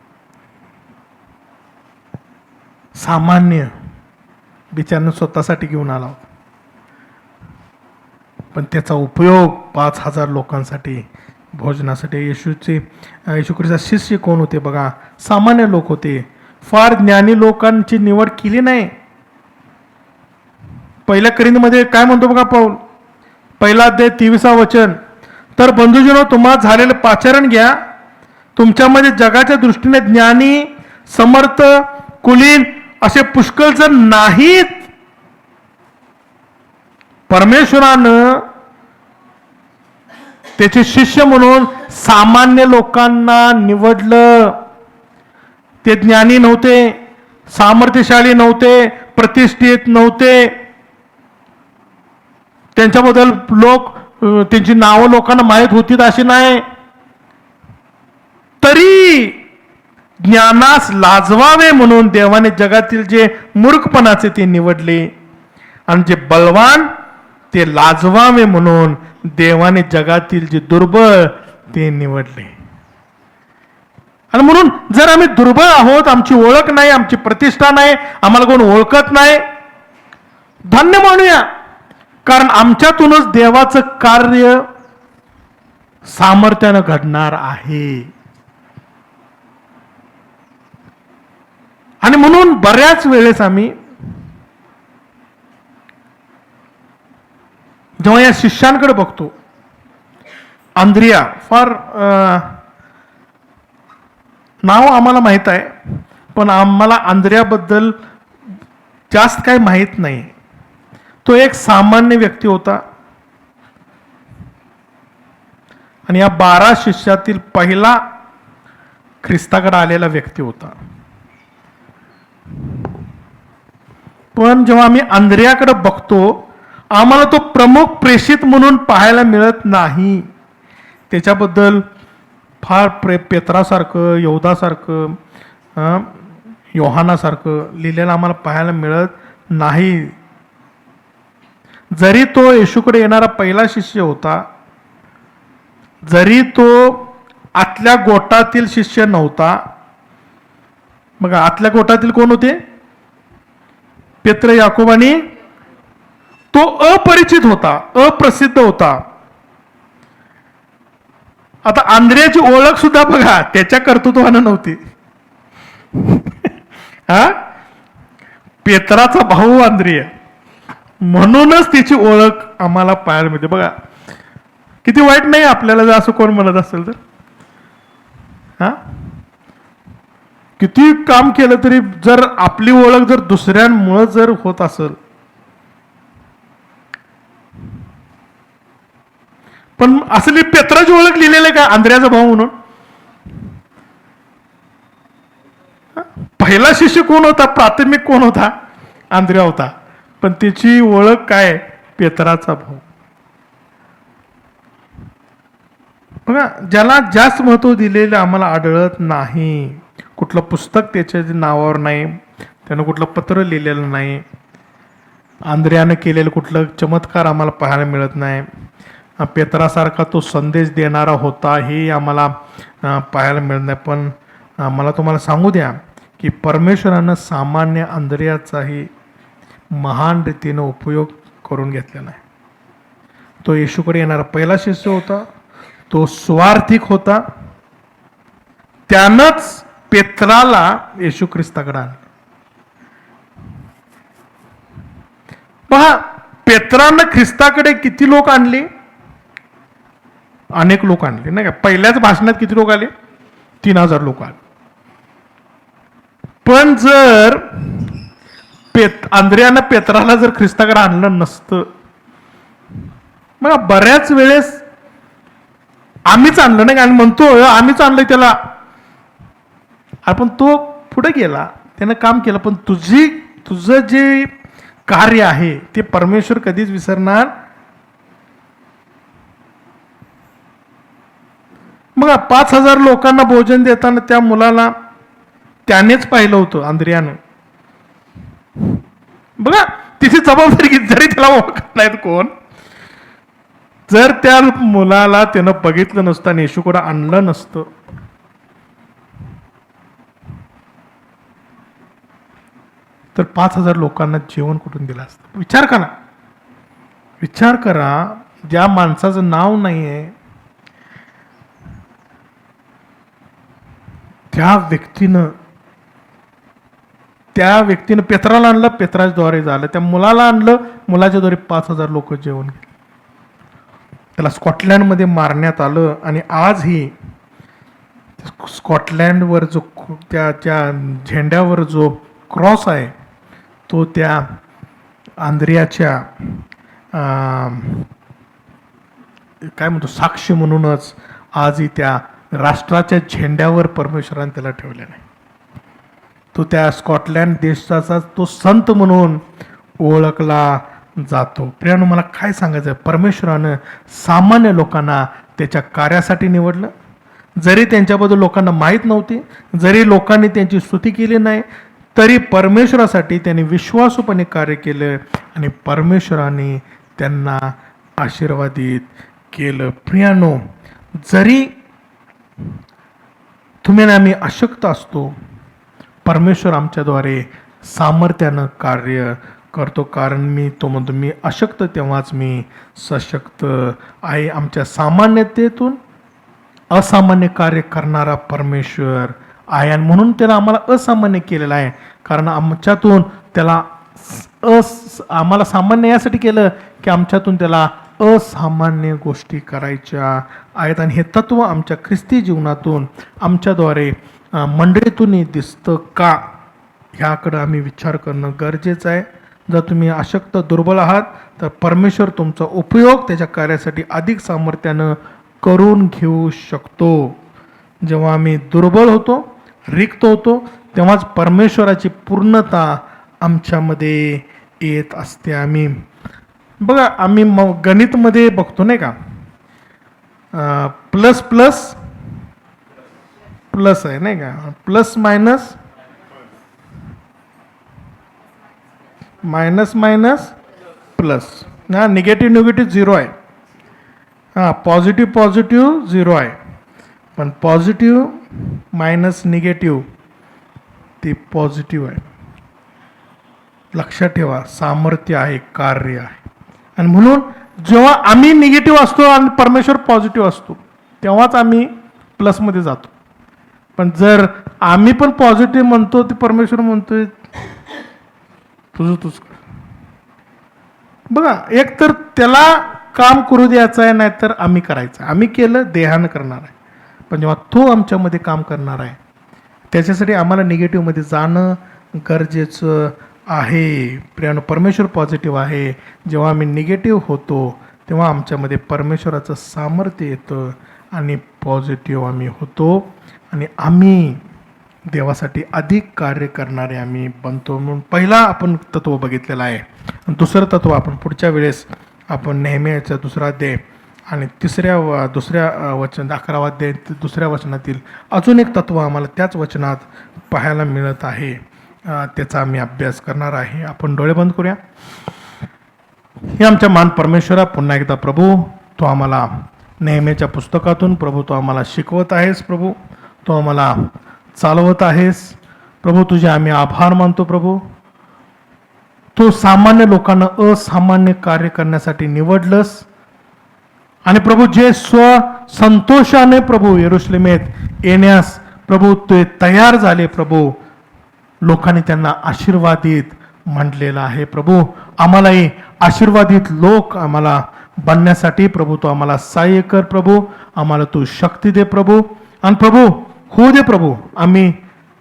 सामान्य बिचारानं स्वतःसाठी घेऊन आला होता, पण त्याचा उपयोग 5,000 लोकांसाठी भोजनासाठी. येशू ख्रिस्त शिष्य कोण होते बघा? सामान्य लोक होते. फार ज्ञानी लोकांची निवड केली नाही. पहिल्या कोरिंथमध्ये काय म्हणतो बघा पाऊल, 1 अध्याय 23 वचन, तर बंधुजनो तुम्हाला झालेलं पाचारण घ्या, तुमच्यामध्ये जगाच्या दृष्टीने ज्ञानी, समर्थ, कुलीन असे पुष्कळ जण नाहीत. परमेश्वरानं त्याचे शिष्य म्हणून सामान्य लोकांना निवडलं. ते ज्ञानी नव्हते, सामर्थ्यशाली नव्हते, प्रतिष्ठित नव्हते, त्यांच्याबद्दल त्यांची नावं लोकांना माहीत होतीत अशी नाही, तरी ज्ञानास लाजवावे म्हणून देवाने जगातील जे मूर्खपणाचे ते निवडले, आणि जे बलवान ते लाजवावे म्हणून देवाने जगातील जे दुर्बळ ते निवडले. आणि म्हणून जर आम्ही दुर्बळ आहोत, आमची ओळख नाही, आमची प्रतिष्ठा नाही, आम्हाला कोण ओळखत नाही, धन्य मानूया. कारण आमच्यातूनच देवाचं कार्य सामर्थ्यानं घडणार आहे. आणि म्हणून बऱ्याच वेळेस आम्ही जेव्हा या शिष्यांकडे बघतो, आंद्रिया फार नाव आम्हाला माहित आहे, पण आम्हाला आंद्रियाबद्दल जास्त काही माहीत नाही. तो एक सामान्य व्यक्ती होता आणि या 12 शिष्यातील पहिला ख्रिस्ताकडे आलेला व्यक्ती होता. पण जेव्हा आम्ही आंद्रियाकडे बघतो, आम्हाला तो प्रमुख प्रेषित म्हणून पाहायला मिळत नाही. त्याच्याबद्दल फार पेत्रासारखं, यहुदासारखं, योहानासारखं लिहिलेलं आम्हाला पाहायला मिळत नाही. जरी तो येशूकडे येणारा पहिला शिष्य होता, जरी तो आतल्या गोटातील शिष्य नव्हता. बघा, आतल्या गोटातील कोण होते? पेत्र, याकोब आणि तो अपरिचित होता, अप्रसिद्ध होता. आता आंद्रियाची ओळख सुद्धा बघा त्याच्या कर्तृत्वानं नव्हती. हा, पेत्राचा भाऊ आंद्रिया, म्हणूनच तिची ओळख आम्हाला पाहायला मिळते. बघा किती वाईट नाही आपल्याला जर असं कोण म्हणत असेल तर. हा, किती काम केलं तरी जर आपली ओळख जर दुसऱ्यांमुळे जर होत असेल, पण असली पेत्राची ओळख लिहिलेली का आंद्रियाचा भाऊ म्हणून? पहिला शिष्य कोण होता? प्राथमिक कोण होता? आंद्रिया होता. पण त्याची ओळख काय? पेत्राचा भाऊ. बघा, ज्याला जास्त महत्व दिलेलं आम्हाला आढळत नाही. कुठलं पुस्तक त्याच्या नावावर नाही, त्यानं कुठलं पत्र लिहिलेलं नाही, आंद्रियानं केलेलं कुठलं चमत्कार आम्हाला पाहायला मिळत नाही. पेत्रासारखा तो संदेश देणारा होता हे आम्हाला पाहायला मिळत नाही. पण मला तुम्हाला सांगू द्या की परमेश्वरानं सामान्य आंद्रियाचाही महान रीतीनं उपयोग करून घेतलेला आहे. तो येशूकडे येणारा पहिला शिष्य होता, तो स्वार्थिक होता. त्यानंच पेत्राला येशू ख्रिस्ताकडे आणलं. पहा, पेत्रानं ख्रिस्ताकडे किती लोक आणले? अनेक लोक आणले नाही का? पहिल्याच भाषणात किती लोक आले? 3000 लोक आले. पण जर आंद्रियानं पेत्राला जर ख्रिस्ताकडे आणलं नसतं, मग बऱ्याच वेळेस आम्हीच आणलं नाही, आणि म्हणतो आम्हीच आणलंय त्याला. आपण तो पुढे गेला, त्यानं काम केलं, पण तुझं जे कार्य आहे ते परमेश्वर कधीच विसरणार. मग 5000 लोकांना भोजन देताना त्या मुलाला त्यानेच पाहिलं होतं आंद्रियानं. बघा, तिची जबाबदारी घेत, जरी त्याला ओळखत नाहीत कोण, जर त्या मुलाला त्यानं बघितलं नसतं आणि येशूकडे आणलं नसतं, तर 5000 लोकांना जेवण कुठून दिलं असतं? विचार करा. ज्या माणसाचं नाव नाहीये त्या व्यक्तीनं पेत्राला आणलं, पेत्राद्वारे झालं. त्या मुलाला आणलं, मुलाच्याद्वारे 5000 लोक जेवण केले. त्याला स्कॉटलँडमध्ये मारण्यात आलं. आणि आजही स्कॉटलँडवर जो त्या झेंड्यावर जो क्रॉस आहे तो त्या आंद्रियाच्या काय म्हणतो साक्ष म्हणूनच आजही त्या राष्ट्राच्या झेंड्यावर परमेश्वराने त्याला ठेवलेला आहे. तो त्या स्कॉटलँड देशाचा तो संत म्हणून ओळखला जातो. प्रियानो, मला काय सांगायचं आहे? परमेश्वरानं सामान्य लोकांना त्याच्या कार्यासाठी निवडलं. जरी त्यांच्याबद्दल लोकांना माहीत नव्हती, जरी लोकांनी त्यांची स्तुती केली नाही, तरी परमेश्वरासाठी त्यांनी विश्वासूपणे कार्य केलं आणि परमेश्वराने त्यांना आशीर्वादित केलं. प्रियानो, जरी तुम्ही आणि आम्ही अशक्त असतो, परमेश्वर आमच्याद्वारे सामर्थ्यानं कार्य करतो, कारण मी तो म्हणतो मी अशक्त तेव्हाच मी सशक्त आहे. आमच्या सामान्यतेतून असामान्य कार्य करणारा परमेश्वर आहे आणि म्हणून त्याला आम्हाला असामान्य केलेलं आहे, कारण आमच्यातून त्याला आम्हाला सामान्य यासाठी केलं की आमच्यातून त्याला असामान्य गोष्टी करायच्या आहेत. आणि हे तत्व आमच्या ख्रिस्ती जीवनातून आमच्याद्वारे मंडळीतूनही दिसतं का, ह्याकडं आम्ही विचार करणं गरजेचं आहे. जर तुम्ही अशक्त दुर्बल आहात तर परमेश्वर तुमचा उपयोग त्याच्या कार्यासाठी अधिक सामर्थ्यानं करून घेऊ शकतो. जेव्हा आम्ही दुर्बल होतो, रिक्त होतो, तेव्हाच परमेश्वराची पूर्णता आमच्यामध्ये येत असते. आम्ही बघा, आम्ही गणितमध्ये बघतो नाही का, प्लस प्लस प्लस आहे नाही का, plus minus minus minus plus, हां निगेटिव्ह निगेटिव्ह झिरो आहे, हां पॉझिटिव्ह पॉझिटिव्ह झिरो आहे, पण पॉझिटिव्ह मायनस निगेटिव्ह ते पॉझिटिव्ह आहे. लक्षात ठेवा, सामर्थ्य आहे, कार्य आहे. आणि म्हणून जेव्हा आम्ही निगेटिव्ह असतो आणि परमेश्वर पॉझिटिव्ह असतो तेव्हाच आम्ही प्लसमध्ये जातो. पण जर आम्ही पण पॉझिटिव्ह म्हणतो ते परमेश्वर म्हणतोय तुझं तूच कर. बघा, एक तर त्याला काम करू द्यायचं आहे, नाहीतर आम्ही करायचं आहे. आम्ही केलं देहानं करणार आहे, पण जेव्हा तो आमच्यामध्ये काम करणार आहे त्याच्यासाठी आम्हाला निगेटिव्हमध्ये जाणं गरजेचं आहे. प्रियानो, परमेश्वर पॉझिटिव्ह आहे. जेव्हा आम्ही निगेटिव्ह होतो तेव्हा आमच्यामध्ये परमेश्वराचं सामर्थ्य येतं आणि पॉझिटिव्ह आम्ही होतो आणि आम्ही देवासाठी अधिक कार्य करणारे आम्ही बनतो. म्हणून पहिला आपण तत्व बघितलेलं आहे. दुसरं तत्व आपण पुढच्या वेळेस आपण नेहमीच्या दुसरा अध्याय आणि दुसऱ्या वचन 11वा अध्याय दुसऱ्या वचनातील अजून एक तत्व आम्हाला त्याच वचनात पाहायला मिळत आहे, त्याचा आम्ही अभ्यास करणार आहे. आपण डोळे बंद करूया. हे आमच्या मान परमेश्वरा, पुन्हा एकदा प्रभू तो आम्हाला नेहमीच्या पुस्तकातून प्रभू तो आम्हाला शिकवत आहेस, प्रभू तो आम्हाला चालवत आहेस. प्रभू तुझे आम्ही आभार मानतो. प्रभू तो सामान्य लोकांना असामान्य कार्य करण्यासाठी निवडलंस आणि प्रभू जे संतोषाने प्रभू यरूशलेमेत येण्यास प्रभू ते तयार झाले. प्रभू लोकांनी त्यांना आशीर्वादित म्हटलेलं आहे. प्रभू आम्हालाही आशीर्वादित लोक आम्हाला बनण्यासाठी प्रभू तो आम्हाला सहाय्य कर. प्रभू आम्हाला तू शक्ती दे प्रभू. आणि प्रभू होऊ दे प्रभू, आम्ही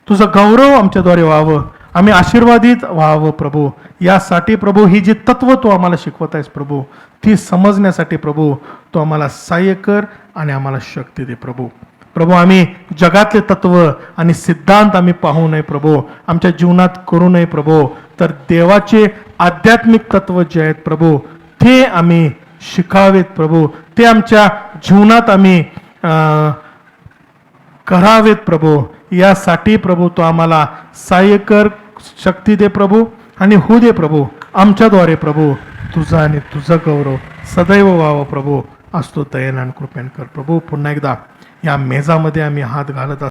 तुझं गौरव आमच्याद्वारे व्हावं, आम्ही आशीर्वादित व्हावं प्रभू. यासाठी प्रभू ही जी तत्व तू आम्हाला शिकवत आहेस प्रभू, ती समजण्यासाठी प्रभू तो आम्हाला सहाय्य कर आणि आम्हाला शक्ती दे प्रभू. प्रभू आम्ही जगातले तत्व आणि सिद्धांत आम्ही पाहू नये प्रभू, आमच्या जीवनात करू नये प्रभू, तर देवाचे आध्यात्मिक तत्व जे आहेत प्रभू ते आम्ही शिकावेत प्रभू, ते आमच्या जीवनात आम्ही करावेत प्रभू. यासाठी प्रभू तो आम्हाला सहाय्य कर, शक्ती दे प्रभू आणि होऊ दे प्रभू आमच्याद्वारे प्रभू तुझा आणि तुझं गौरव सदैव व्हावं प्रभू. असतो दयेन आणि कृपेन कर प्रभू. पुन्हा एकदा या मेजामध्ये आम्ही हात घालत असतो.